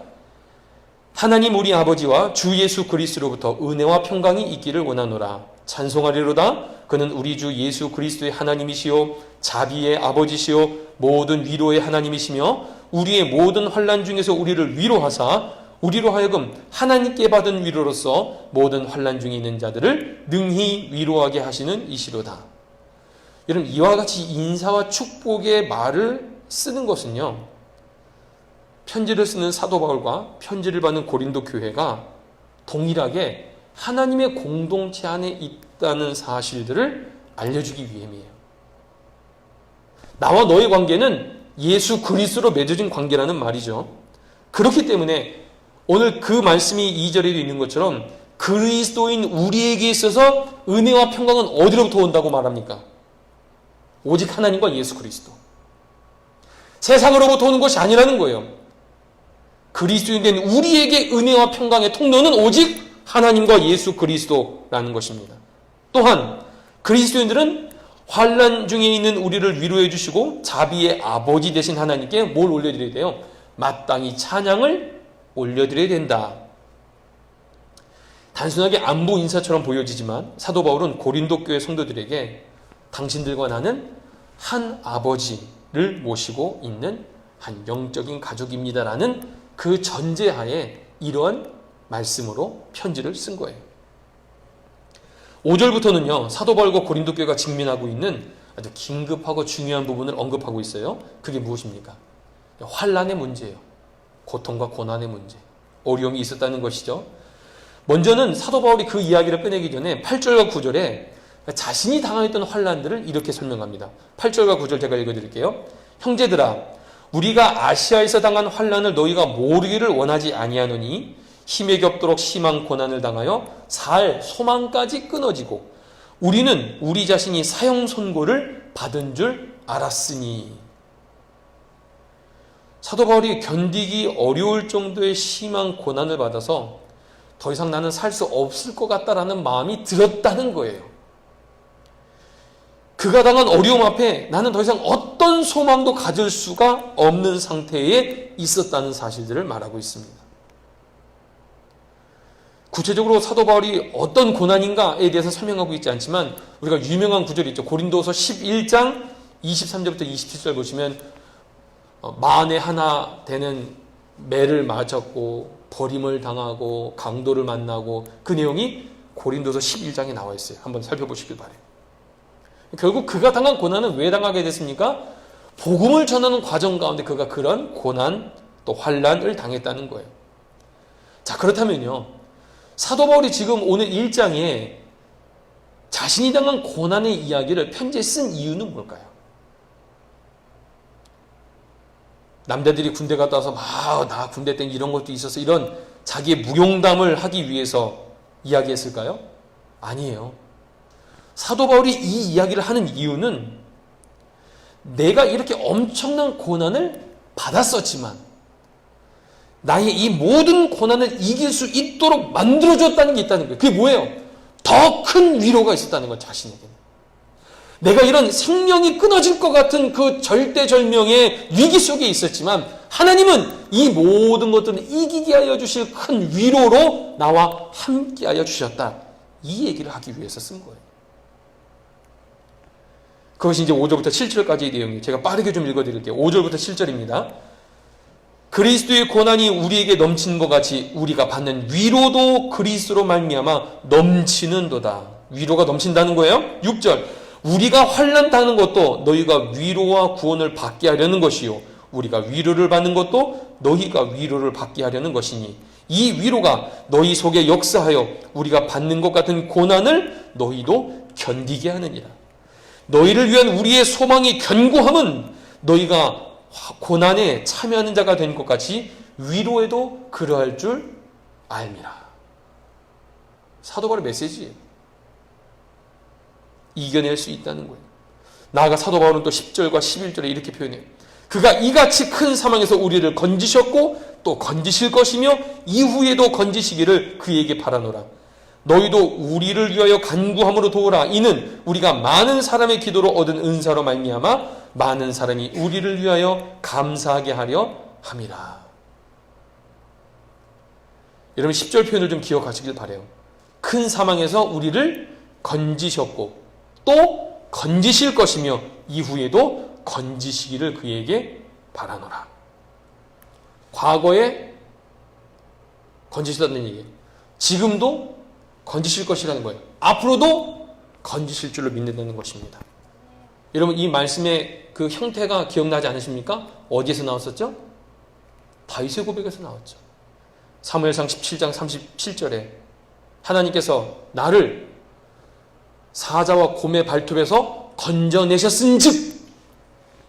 하나님 우리 아버지와 주 예수 그리스도로부터 은혜와 평강이 있기를 원하노라. 찬송하리로다. 그는 우리 주 예수 그리스도의 하나님이시요 자비의 아버지시요 모든 위로의 하나님이시며 우리의 모든 환난 중에서 우리를 위로하사 우리로 하여금 하나님께 받은 위로로서 모든 환난 중에 있는 자들을 능히 위로하게 하시는 이시로다. 여러분, 이와 같이 인사와 축복의 말을 쓰는 것은요, 편지를 쓰는 사도 바울과 편지를 받는 고린도 교회가 동일하게 하나님의 공동체 안에 있다는 사실들을 알려주기 위함이에요. 나와 너의 관계는 예수 그리스도로 맺어진 관계라는 말이죠. 그렇기 때문에 오늘 그 말씀이 2절에도 있는 것처럼 그리스도인 우리에게 있어서 은혜와 평강은 어디로부터 온다고 말합니까? 오직 하나님과 예수 그리스도. 세상으로부터 오는 것이 아니라는 거예요. 그리스도인 된 우리에게 은혜와 평강의 통로는 오직 하나님과 예수 그리스도라는 것입니다. 또한 그리스도인들은 환난 중에 있는 우리를 위로해 주시고 자비의 아버지 되신 하나님께 뭘 올려드려야 돼요? 마땅히 찬양을 올려드려야 된다. 단순하게 안부 인사처럼 보여지지만 사도 바울은 고린도 교회 성도들에게 당신들과 나는 한 아버지를 모시고 있는 한 영적인 가족입니다라는 그 전제하에 이러한 말씀으로 편지를 쓴 거예요. 5절부터는요, 사도 바울과 고린도 교회가 직면하고 있는 아주 긴급하고 중요한 부분을 언급하고 있어요. 그게 무엇입니까? 환난의 문제예요. 고통과 고난의 문제, 어려움이 있었다는 것이죠. 먼저는 사도 바울이 그 이야기를 꺼내기 전에 8절과 9절에 자신이 당하였던 환난들을 이렇게 설명합니다. 8절과 9절 제가 읽어드릴게요. 형제들아, 우리가 아시아에서 당한 환난을 너희가 모르기를 원하지 아니하노니 힘에 겹도록 심한 고난을 당하여 살 소망까지 끊어지고 우리는 우리 자신이 사형 선고를 받은 줄 알았으니. 사도 바울이 견디기 어려울 정도의 심한 고난을 받아서 더 이상 나는 살 수 없을 것 같다라는 마음이 들었다는 거예요. 그가 당한 어려움 앞에 나는 더 이상 어떤 소망도 가질 수가 없는 상태에 있었다는 사실들을 말하고 있습니다. 구체적으로 사도 바울이 어떤 고난인가에 대해서 설명하고 있지 않지만 우리가 유명한 구절이 있죠. 고린도서 11장 23절부터 27절 보시면 만에 하나 되는 매를 맞았고 버림을 당하고 강도를 만나고 그 내용이 고린도서 11장에 나와 있어요. 한번 살펴보시길 바라요. 결국 그가 당한 고난은 왜 당하게 됐습니까? 복음을 전하는 과정 가운데 그가 그런 고난 또 환난을 당했다는 거예요. 자, 그렇다면요, 사도 바울이 지금 오늘 1장에 자신이 당한 고난의 이야기를 편지에 쓴 이유는 뭘까요? 남자들이 군대 갔다 와서 나 군대 때 이런 것도 있어서 이런 자기의 무용담을 하기 위해서 이야기했을까요? 아니에요. 사도 바울이 이 이야기를 하는 이유는 내가 이렇게 엄청난 고난을 받았었지만 나의 이 모든 고난을 이길 수 있도록 만들어줬다는 게 있다는 거예요. 그게 뭐예요? 더 큰 위로가 있었다는 거예요. 자신에게는. 내가 이런 생명이 끊어질 것 같은 그 절대절명의 위기 속에 있었지만 하나님은 이 모든 것들을 이기게 하여 주실 큰 위로로 나와 함께 하여 주셨다. 이 얘기를 하기 위해서 쓴 거예요. 그것이 이제 5절부터 7절까지의 내용이에요. 제가 빠르게 좀 읽어드릴게요. 5절부터 7절입니다. 그리스도의 고난이 우리에게 넘치는 것 같이 우리가 받는 위로도 그리스도로 말미암아 넘치는도다. 위로가 넘친다는 거예요. 6절, 우리가 환난 당하는 것도 너희가 위로와 구원을 받게 하려는 것이요 우리가 위로를 받는 것도 너희가 위로를 받게 하려는 것이니 이 위로가 너희 속에 역사하여 우리가 받는 것 같은 고난을 너희도 견디게 하느니라. 너희를 위한 우리의 소망이 견고함은 너희가 고난에 참여하는 자가 된 것 같이 위로에도 그러할 줄 알미라. 사도 바울의 메시지예요. 이겨낼 수 있다는 거예요. 나아가 사도 바울은 또 10절과 11절에 이렇게 표현해요. 그가 이같이 큰 사망에서 우리를 건지셨고 또 건지실 것이며 이후에도 건지시기를 그에게 바라노라. 너희도 우리를 위하여 간구함으로 도우라. 이는 우리가 많은 사람의 기도로 얻은 은사로 말미암아 많은 사람이 우리를 위하여 감사하게 하려 함이라. 여러분 10절 표현을 좀 기억하시길 바라요. 큰 사망에서 우리를 건지셨고 또 건지실 것이며 이후에도 건지시기를 그에게 바라노라. 과거에 건지셨다는 얘기예요. 지금도 건지실 것이라는 거예요. 앞으로도 건지실 줄로 믿는다는 것입니다. 여러분 이 말씀의 그 형태가 기억나지 않으십니까? 어디에서 나왔었죠? 다윗의 고백에서 나왔죠. 사무엘상 17장 37절에 하나님께서 나를 사자와 곰의 발톱에서 건져내셨은즉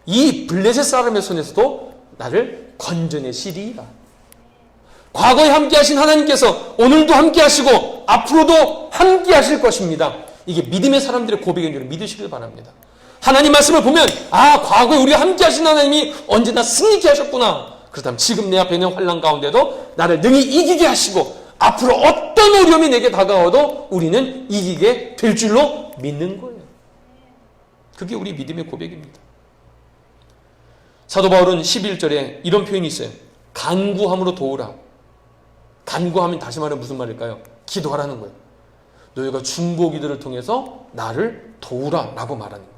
이 블레셋 사람의 손에서도 나를 건져내시리이다. 과거에 함께하신 하나님께서 오늘도 함께하시고 앞으로도 함께하실 것입니다. 이게 믿음의 사람들의 고백인 줄 믿으시길 바랍니다. 하나님 말씀을 보면 과거에 우리가 함께하신 하나님이 언제나 승리케 하셨구나. 그렇다면 지금 내 앞에 있는 환난 가운데도 나를 능히 이기게 하시고 앞으로 어떤 어려움이 내게 다가와도 우리는 이기게 될 줄로 믿는 거예요. 그게 우리 믿음의 고백입니다. 사도 바울은 11절에 이런 표현이 있어요. 간구함으로 도우라. 간구하면 다시 말하면 무슨 말일까요? 기도하라는 거예요. 너희가 중보기도를 통해서 나를 도우라 라고 말하는 거예요.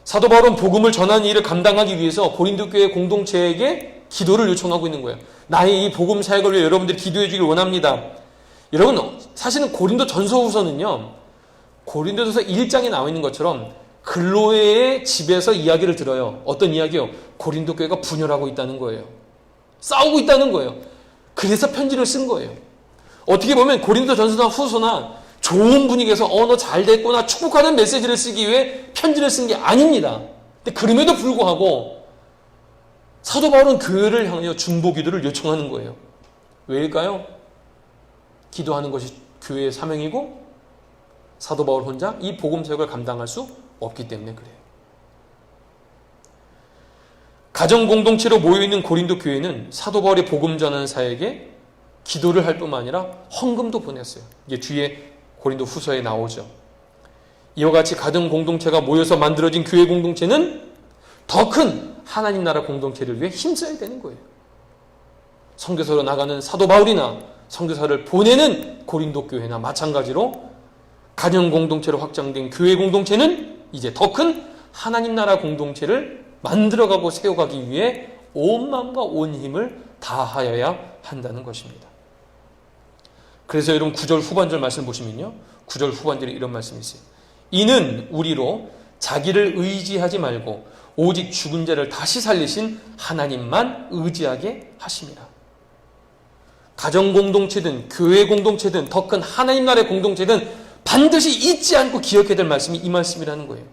사도 바울은 복음을 전하는 일을 감당하기 위해서 고린도 교회 공동체에게 기도를 요청하고 있는 거예요. 나의 이 복음 사역을 위해 여러분들이 기도해 주길 원합니다. 여러분, 사실은 고린도 전서후서는요, 고린도전서 1장에 나와 있는 것처럼 글로에의 집에서 이야기를 들어요. 어떤 이야기요? 고린도 교회가 분열하고 있다는 거예요. 싸우고 있다는 거예요. 그래서 편지를 쓴 거예요. 어떻게 보면 고린도전서나 후서나 좋은 분위기에서 너 잘 됐구나 축복하는 메시지를 쓰기 위해 편지를 쓴 게 아닙니다. 근데 그럼에도 불구하고 사도 바울은 교회를 향하여 중보기도를 요청하는 거예요. 왜일까요? 기도하는 것이 교회의 사명이고 사도 바울 혼자 이 복음 사역을 감당할 수 없기 때문에 그래요. 가정 공동체로 모여있는 고린도 교회는 사도 바울의 복음 전하는 사역에 기도를 할 뿐만 아니라 헌금도 보냈어요. 이게 뒤에 고린도 후서에 나오죠. 이와 같이 가정 공동체가 모여서 만들어진 교회 공동체는 더 큰 하나님 나라 공동체를 위해 힘써야 되는 거예요. 선교사로 나가는 사도 바울이나 선교사를 보내는 고린도 교회나 마찬가지로 가정 공동체로 확장된 교회 공동체는 이제 더 큰 하나님 나라 공동체를 만들어가고 세워가기 위해 온 마음과 온 힘을 다하여야 한다는 것입니다. 그래서 여러분 9절 후반절 말씀 보시면요, 9절 후반절에 이런 말씀이 있어요. 이는 우리로 자기를 의지하지 말고 오직 죽은 자를 다시 살리신 하나님만 의지하게 하심이라. 가정 공동체든 교회 공동체든 더 큰 하나님 나라의 공동체든 반드시 잊지 않고 기억해야 될 말씀이 이 말씀이라는 거예요.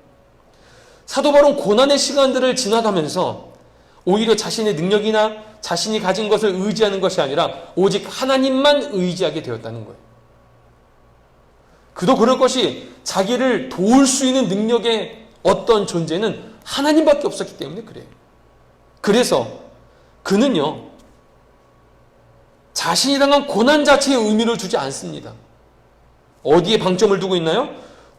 사도 바울은 고난의 시간들을 지나가면서 오히려 자신의 능력이나 자신이 가진 것을 의지하는 것이 아니라 오직 하나님만 의지하게 되었다는 거예요. 그도 그럴 것이 자기를 도울 수 있는 능력의 어떤 존재는 하나님밖에 없었기 때문에 그래요. 그래서 그는요, 자신이 당한 고난 자체에 의미를 두지 않습니다. 어디에 방점을 두고 있나요?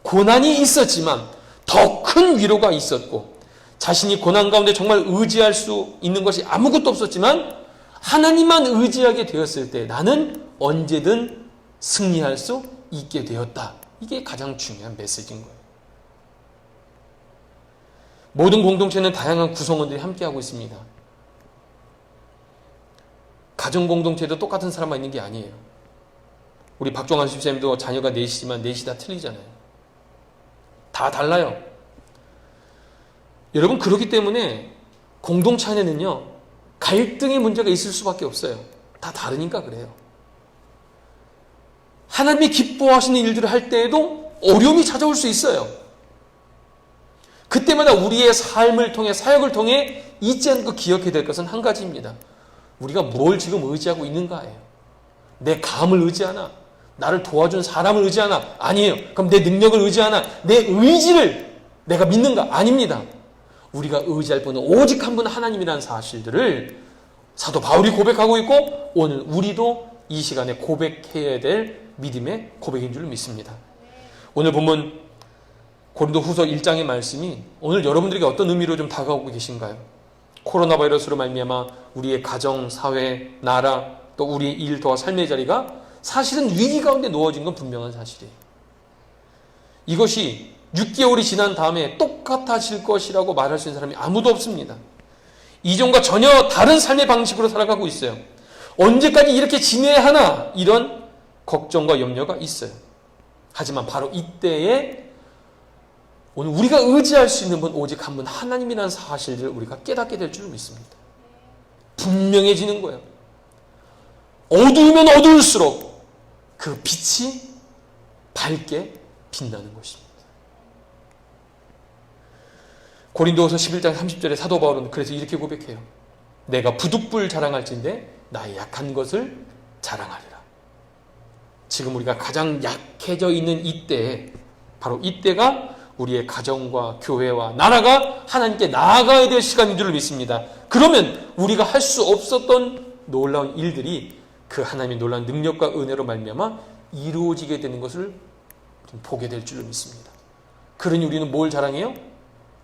고난이 있었지만 더 큰 위로가 있었고 자신이 고난 가운데 정말 의지할 수 있는 것이 아무것도 없었지만 하나님만 의지하게 되었을 때 나는 언제든 승리할 수 있게 되었다. 이게 가장 중요한 메시지인 거예요. 모든 공동체는 다양한 구성원들이 함께하고 있습니다. 가정 공동체도 똑같은 사람만 있는 게 아니에요. 우리 박종환 집사님도 자녀가 넷이지만 넷이 다 틀리잖아요. 다 달라요. 여러분, 그렇기 때문에 공동체 안에는요, 갈등의 문제가 있을 수밖에 없어요. 다 다르니까 그래요. 하나님이 기뻐하시는 일들을 할 때에도 어려움이 찾아올 수 있어요. 그때마다 우리의 삶을 통해, 사역을 통해 잊지 않고 기억해야 될 것은 한 가지입니다. 우리가 뭘 지금 의지하고 있는가예요. 내 감을 의지하나? 나를 도와준 사람을 의지하나? 아니에요. 그럼 내 능력을 의지하나? 내 의지를 내가 믿는가? 아닙니다. 우리가 의지할 분은 오직 한 분 하나님이라는 사실들을 사도 바울이 고백하고 있고 오늘 우리도 이 시간에 고백해야 될 믿음의 고백인 줄 믿습니다. 오늘 본문 고린도 후서 1장의 말씀이 오늘 여러분들에게 어떤 의미로 좀 다가오고 계신가요? 코로나 바이러스로 말미암아 우리의 가정, 사회, 나라, 또 우리의 일터와 삶의 자리가 사실은 위기 가운데 놓아진 건 분명한 사실이에요. 이것이 6개월이 지난 다음에 똑같아질 것이라고 말할 수 있는 사람이 아무도 없습니다. 이전과 전혀 다른 삶의 방식으로 살아가고 있어요. 언제까지 이렇게 지내야 하나? 이런 걱정과 염려가 있어요. 하지만 바로 이때에 오늘 우리가 의지할 수 있는 분 오직 한 분 하나님이라는 사실을 우리가 깨닫게 될 줄 믿습니다. 분명해지는 거예요. 어두우면 어두울수록 그 빛이 밝게 빛나는 것입니다. 고린도후서 11장 30절에 사도 바울은 그래서 이렇게 고백해요. 내가 부득불 자랑할진대 나의 약한 것을 자랑하리라. 지금 우리가 가장 약해져 있는 이때에, 바로 이때가 우리의 가정과 교회와 나라가 하나님께 나아가야 될 시간인 줄 믿습니다. 그러면 우리가 할 수 없었던 놀라운 일들이 그 하나님의 놀라운 능력과 은혜로 말미암아 이루어지게 되는 것을 보게 될 줄 믿습니다. 그러니 우리는 뭘 자랑해요?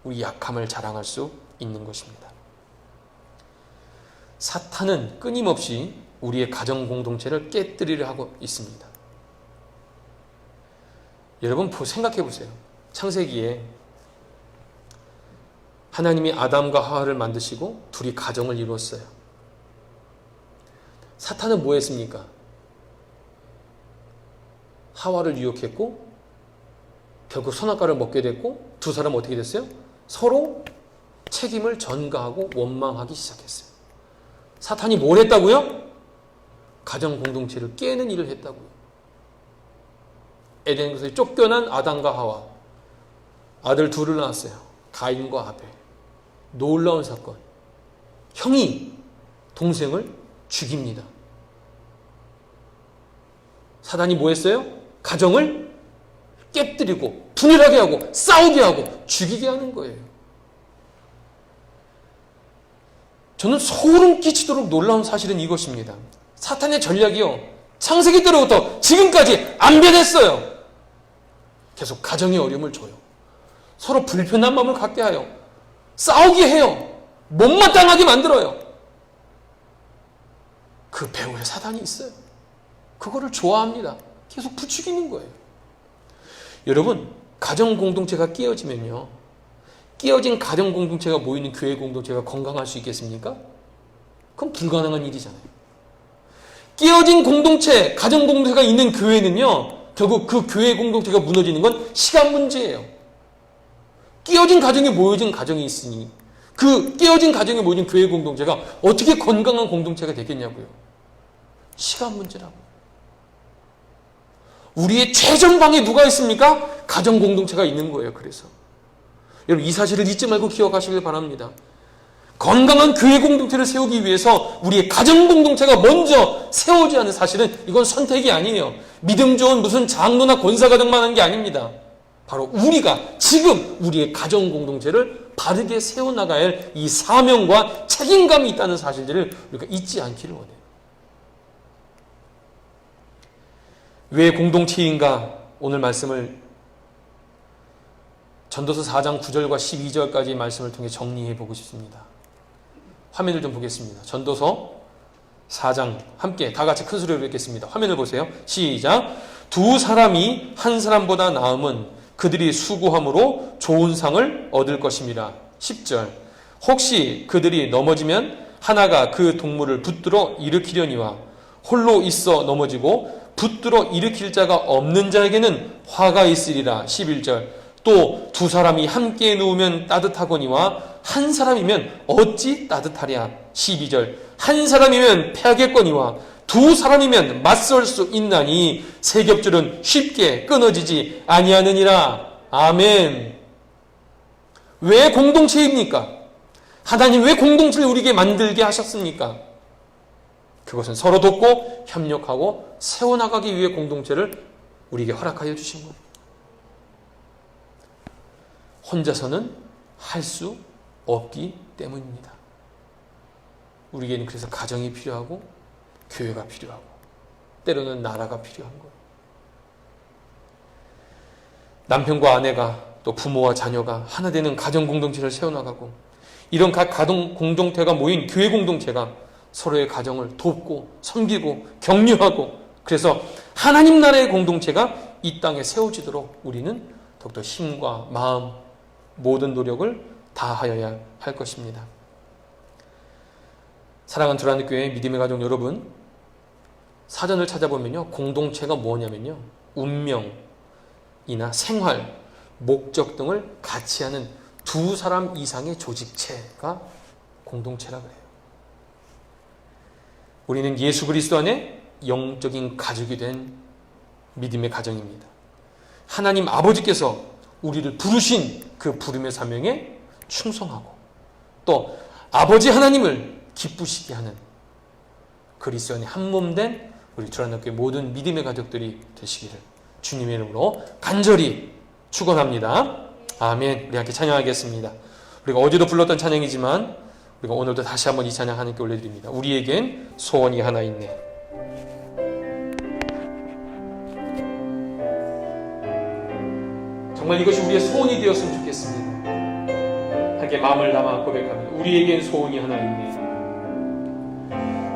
우리 약함을 자랑할 수 있는 것입니다. 사탄은 끊임없이 우리의 가정 공동체를 깨뜨리려 하고 있습니다. 여러분 생각해 보세요. 창세기에 하나님이 아담과 하와를 만드시고 둘이 가정을 이루었어요. 사탄은 뭐 했습니까? 하와를 유혹했고 결국 선악과를 먹게 됐고 두 사람은 어떻게 됐어요? 서로 책임을 전가하고 원망하기 시작했어요. 사탄이 뭘 했다고요? 가정 공동체를 깨는 일을 했다고요. 에덴에서 쫓겨난 아담과 하와, 아들 둘을 낳았어요. 가인과 아벨. 놀라운 사건. 형이 동생을 죽입니다. 사단이 뭐 했어요? 가정을 깨뜨리고 분열하게 하고 싸우게 하고 죽이게 하는 거예요. 저는 소름 끼치도록 놀라운 사실은 이것입니다. 사탄의 전략이요, 창세기 때로부터 지금까지 안 변했어요. 계속 가정의 어려움을 줘요. 서로 불편한 마음을 갖게 하여 싸우게 해요. 못마땅하게 만들어요. 그 배후에 사단이 있어요. 그거를 좋아합니다. 계속 부추기는 거예요. 여러분, 가정 공동체가 깨어지면요, 깨어진 가정 공동체가 모이는 교회 공동체가 건강할 수 있겠습니까? 그건 불가능한 일이잖아요. 깨어진 공동체, 가정 공동체가 있는 교회는요, 결국 그 교회 공동체가 무너지는 건 시간 문제예요. 깨어진 가정에 모여진 가정이 있으니 그 깨어진 가정에 모여진 교회 공동체가 어떻게 건강한 공동체가 되겠냐고요. 시간 문제라고. 우리의 최전방에 누가 있습니까? 가정 공동체가 있는 거예요. 그래서 여러분, 이 사실을 잊지 말고 기억하시길 바랍니다. 건강한 교회 공동체를 세우기 위해서 우리의 가정 공동체가 먼저 세우지 않은 사실은 이건 선택이 아니에요. 믿음 좋은 무슨 장로나 권사가 등만 한 게 아닙니다. 바로 우리가 지금 우리의 가정 공동체를 바르게 세워나가야 할 이 사명과 책임감이 있다는 사실들을 우리가 잊지 않기를 원해요. 왜 공동체인가? 오늘 말씀을 전도서 4장 9절과 12절까지 말씀을 통해 정리해 보고 싶습니다. 화면을 좀 보겠습니다. 전도서 4장 함께 다 같이 큰 소리로 읽겠습니다. 화면을 보세요. 시작. 두 사람이 한 사람보다 나음은 그들이 수고함으로 좋은 상을 얻을 것입니다. 10절. 혹시 그들이 넘어지면 하나가 그 동물을 붙들어 일으키려니와 홀로 있어 넘어지고 붙들어 일으킬 자가 없는 자에게는 화가 있으리라. 11절. 또 두 사람이 함께 누우면 따뜻하거니와 한 사람이면 어찌 따뜻하랴. 12절. 한 사람이면 패하겠거니와 두 사람이면 맞설 수 있나니 세 겹줄은 쉽게 끊어지지 아니하느니라. 아멘. 왜 공동체입니까? 하나님 왜 공동체를 우리에게 만들게 하셨습니까? 그것은 서로 돕고 협력하고 세워나가기 위해 공동체를 우리에게 허락하여 주신 거예요. 혼자서는 할 수 없기 때문입니다. 우리에게는 그래서 가정이 필요하고 교회가 필요하고 때로는 나라가 필요한 거예요. 남편과 아내가 또 부모와 자녀가 하나 되는 가정 공동체를 세워나가고 이런 각 가정 공동체가 모인 교회 공동체가 서로의 가정을 돕고 섬기고 격려하고 그래서 하나님 나라의 공동체가 이 땅에 세워지도록 우리는 더욱더 힘과 마음 모든 노력을 다하여야 할 것입니다. 사랑하는 두란노 교회 믿음의 가족 여러분, 사전을 찾아보면요, 공동체가 뭐냐면요, 운명이나 생활, 목적 등을 같이 하는 두 사람 이상의 조직체가 공동체라 그래요. 우리는 예수 그리스도 안에 영적인 가족이 된 믿음의 가정입니다. 하나님 아버지께서 우리를 부르신 그 부름의 사명에 충성하고 또 아버지 하나님을 기쁘시게 하는 그리스도 안에 한 몸된 우리 주안교회 모든 믿음의 가족들이 되시기를 주님의 이름으로 간절히 축원합니다. 아멘. 우리 함께 찬양하겠습니다. 우리가 어제도 불렀던 찬양이지만 우리가 오늘도 다시 한번 이 찬양 하나님께 올려드립니다. 우리에겐 소원이 하나 있네. 정말 이것이 우리의 소원이 되었으면 좋겠습니다. 함께 마음을 담아 고백합니다. 우리에겐 소원이 하나 있네.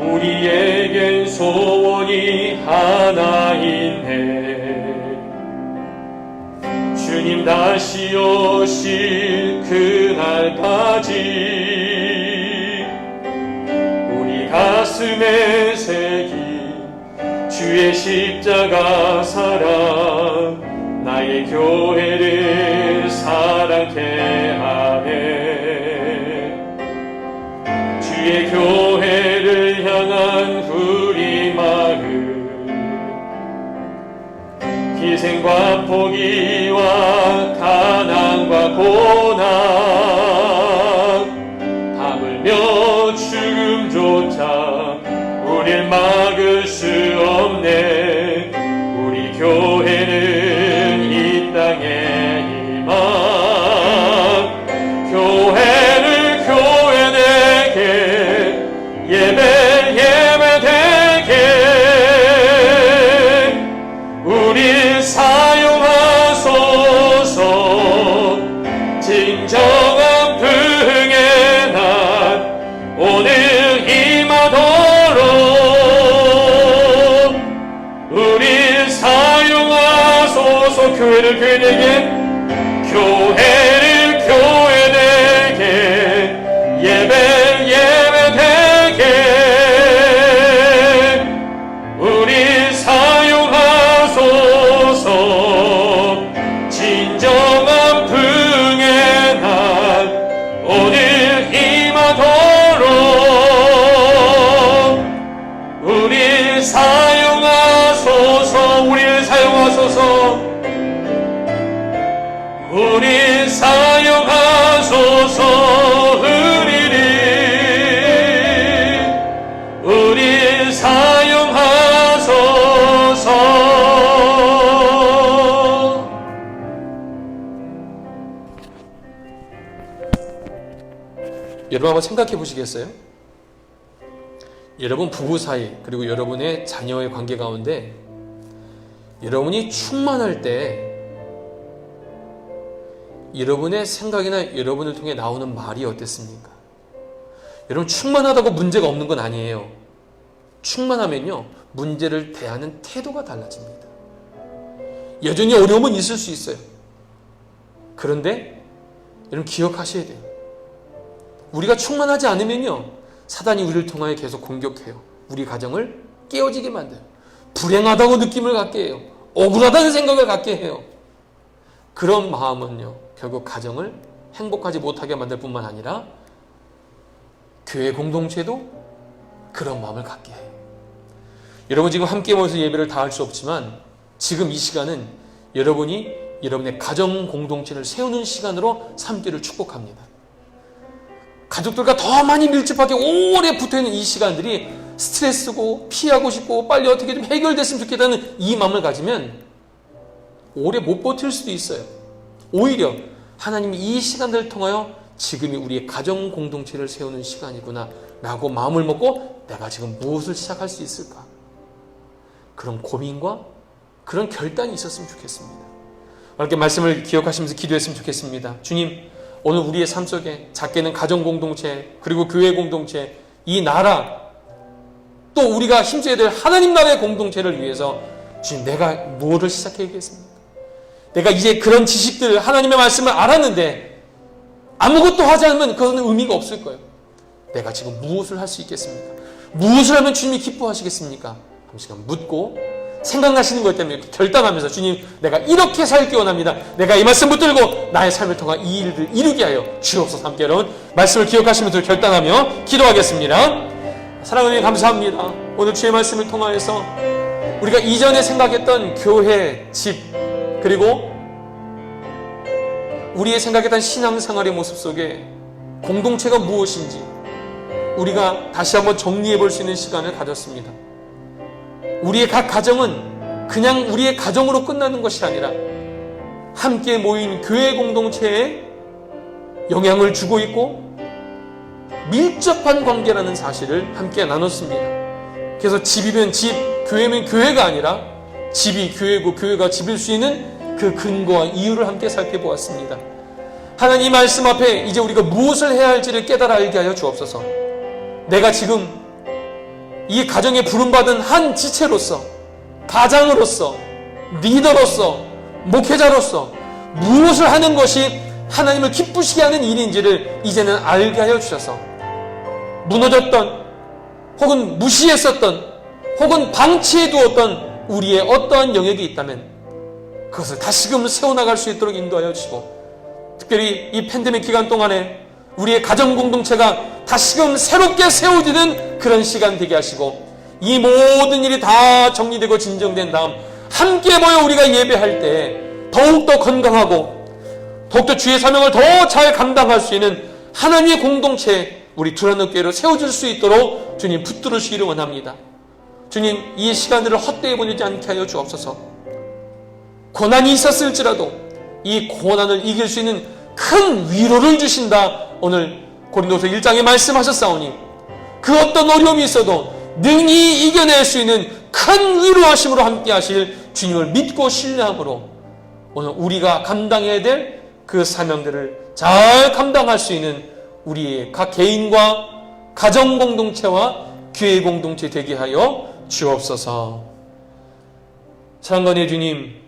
우리에겐 소원이 하나 있네. 주님 다시 오실 그날까지 우리 가슴에 새긴 주의 십자가 사랑 나의 교회를 사랑케 하네. 주의 교회를 향한 우리 마음 희생과 포기와 가난과 고난 하물며 죽음조차 우릴 막을 수 없네. 우리 교회는 이 땅에 임한 교회를 교회 되게 예배 되게 우리 사용하소서. 진정한 부흥의 날 오늘 임하도록 우리 사용하소서. 교회를 교회 되게 교회를 교회 되게 예배 되게 우리 사용하소서. 진정한 부흥의 날 오늘 임하도록 우리 사용하소서. 우리를 사용하소서. 우리 사용하소서. 우리 사용하소서. 여러분 한번 생각해 보시겠어요? 여러분 부부 사이 그리고 여러분의 자녀의 관계 가운데 여러분이 충만할 때 여러분의 생각이나 여러분을 통해 나오는 말이 어땠습니까? 여러분 충만하다고 문제가 없는 건 아니에요. 충만하면요 문제를 대하는 태도가 달라집니다. 여전히 어려움은 있을 수 있어요. 그런데 여러분 기억하셔야 돼요. 우리가 충만하지 않으면요 사단이 우리를 통하여 계속 공격해요. 우리 가정을 깨어지게 만들어요. 불행하다고 느낌을 갖게 해요. 억울하다는 생각을 갖게 해요. 그런 마음은요 결국 가정을 행복하지 못하게 만들 뿐만 아니라 교회 공동체도 그런 마음을 갖게 해요. 여러분 지금 함께 모여서 예배를 다 할 수 없지만 지금 이 시간은 여러분이 여러분의 가정 공동체를 세우는 시간으로 삼기를 축복합니다. 가족들과 더 많이 밀집하게 오래 붙어있는 이 시간들이 스트레스고 피하고 싶고 빨리 어떻게 좀 해결됐으면 좋겠다는 이 마음을 가지면 오래 못 버틸 수도 있어요. 오히려 하나님이 이 시간들을 통하여 지금이 우리의 가정 공동체를 세우는 시간이구나 라고 마음을 먹고 내가 지금 무엇을 시작할 수 있을까? 그런 고민과 그런 결단이 있었으면 좋겠습니다. 이렇게 말씀을 기억하시면서 기도했으면 좋겠습니다. 주님, 오늘 우리의 삶 속에 작게는 가정 공동체 그리고 교회 공동체 이 나라 또 우리가 힘써야 될 하나님 나라의 공동체를 위해서 주님 내가 무엇을 시작해야겠습니까? 내가 이제 그런 지식들 하나님의 말씀을 알았는데 아무것도 하지 않으면 그것은 의미가 없을 거예요. 내가 지금 무엇을 할 수 있겠습니까? 무엇을 하면 주님이 기뻐하시겠습니까? 한 시간 묻고 생각나시는 것 때문에 결단하면서 주님 내가 이렇게 살기 원합니다. 내가 이 말씀 붙들고 나의 삶을 통한 이 일을 이루게 하여 주옵소서. 함께 여러분 말씀을 기억하시면서 결단하며 기도하겠습니다. 사랑하는 감사합니다. 오늘 주의 말씀을 통하여서 우리가 이전에 생각했던 교회, 집 그리고 우리의 생각했던 신앙생활의 모습 속에 공동체가 무엇인지 우리가 다시 한번 정리해 볼 수 있는 시간을 가졌습니다. 우리의 각 가정은 그냥 우리의 가정으로 끝나는 것이 아니라 함께 모인 교회 공동체에 영향을 주고 있고 밀접한 관계라는 사실을 함께 나눴습니다. 그래서 집이면 집, 교회면 교회가 아니라 집이 교회고 교회가 집일 수 있는 그 근거와 이유를 함께 살펴보았습니다. 하나님 말씀 앞에 이제 우리가 무엇을 해야 할지를 깨달아 알게 하여 주옵소서. 내가 지금 이 가정에 부름받은 한 지체로서, 가장으로서, 리더로서, 목회자로서 무엇을 하는 것이 하나님을 기쁘시게 하는 일인지를 이제는 알게 하여 주셔서 무너졌던 혹은 무시했었던 혹은 방치해 두었던 우리의 어떠한 영역이 있다면 그것을 다시금 세워나갈 수 있도록 인도하여 주시고, 특별히 이 팬데믹 기간 동안에 우리의 가정 공동체가 다시금 새롭게 세워지는 그런 시간 되게 하시고, 이 모든 일이 다 정리되고 진정된 다음 함께 모여 우리가 예배할 때 더욱더 건강하고 더욱더 주의 사명을 더 잘 감당할 수 있는 하나님의 공동체, 우리 두란노 교회로 세워질 수 있도록 주님 붙들으시기를 원합니다. 주님, 이 시간들을 헛되이 보내지 않게 하여 주옵소서. 고난이 있었을지라도 이 고난을 이길 수 있는 큰 위로를 주신다, 오늘 고린도서 1장에 말씀하셨사오니 그 어떤 어려움이 있어도 능히 이겨낼 수 있는 큰 위로하심으로 함께 하실 주님을 믿고 신뢰함으로 오늘 우리가 감당해야 될 그 사명들을 잘 감당할 수 있는 우리의 각 개인과 가정 공동체와 교회 공동체 되게 하여 주옵소서. 사랑하는 주님,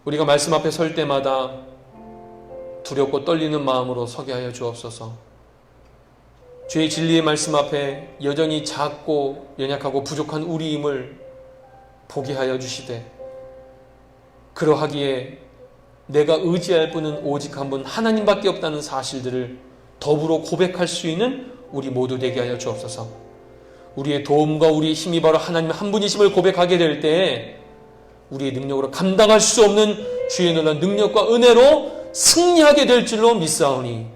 우리가 말씀 앞에 설 때마다 두렵고 떨리는 마음으로 서게 하여 주옵소서. 주의 진리의 말씀 앞에 여전히 작고 연약하고 부족한 우리임을 보게 하여 주시되, 그러하기에 내가 의지할 분은 오직 한 분 하나님밖에 없다는 사실들을 더불어 고백할 수 있는 우리 모두 되게 하여 주옵소서. 우리의 도움과 우리의 힘이 바로 하나님 한 분이심을 고백하게 될 때에 우리의 능력으로 감당할 수 없는 주의 놀라운 능력과 은혜로 승리하게 될 줄로 믿사오니,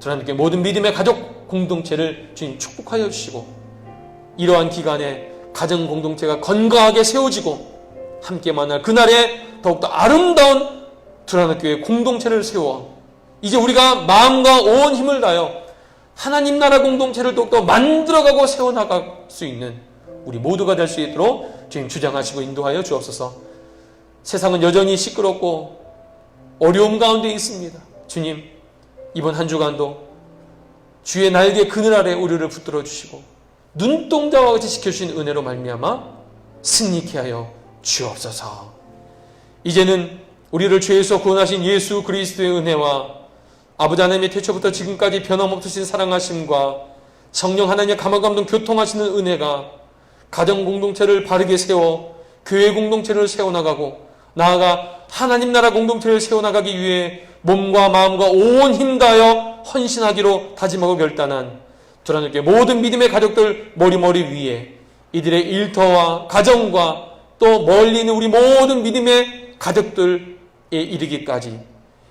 하나님께 모든 믿음의 가족 공동체를 주님 축복하여 주시고, 이러한 기간에 가정 공동체가 건강하게 세워지고 함께 만날 그날에 더욱더 아름다운 두란노교회 공동체를 세워 이제 우리가 마음과 온 힘을 다하여 하나님 나라 공동체를 더욱더 만들어가고 세워나갈 수 있는 우리 모두가 될 수 있도록 주님 주장하시고 인도하여 주옵소서. 세상은 여전히 시끄럽고 어려움 가운데 있습니다. 주님, 이번 한 주간도 주의 날개 그늘 아래 우리를 붙들어 주시고 눈동자와 같이 지켜주신 은혜로 말미암아 승리케 하여 주옵소서. 이제는 우리를 죄에서 구원하신 예수 그리스도의 은혜와 아버지 하나님의 태초부터 지금까지 변함없으신 사랑하심과 성령 하나님의 감화감동 교통하시는 은혜가 가정 공동체를 바르게 세워 교회 공동체를 세워나가고 나아가 하나님 나라 공동체를 세워나가기 위해 몸과 마음과 온 힘 다하여 헌신하기로 다짐하고 결단한 두란노교회 모든 믿음의 가족들 머리머리 위에 이들의 일터와 가정과 또 멀리 있는 우리 모든 믿음의 가족들에 이르기까지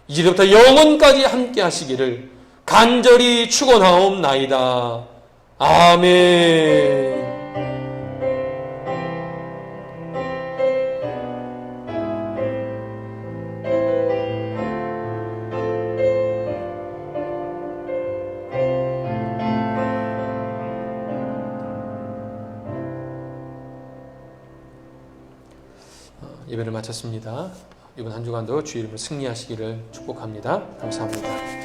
이제부터 영원까지 함께 하시기를 간절히 축원하옵나이다. 아멘. 예배를 마쳤습니다. 이번 한 주간도 주의 이름으로 승리하시기를 축복합니다. 감사합니다.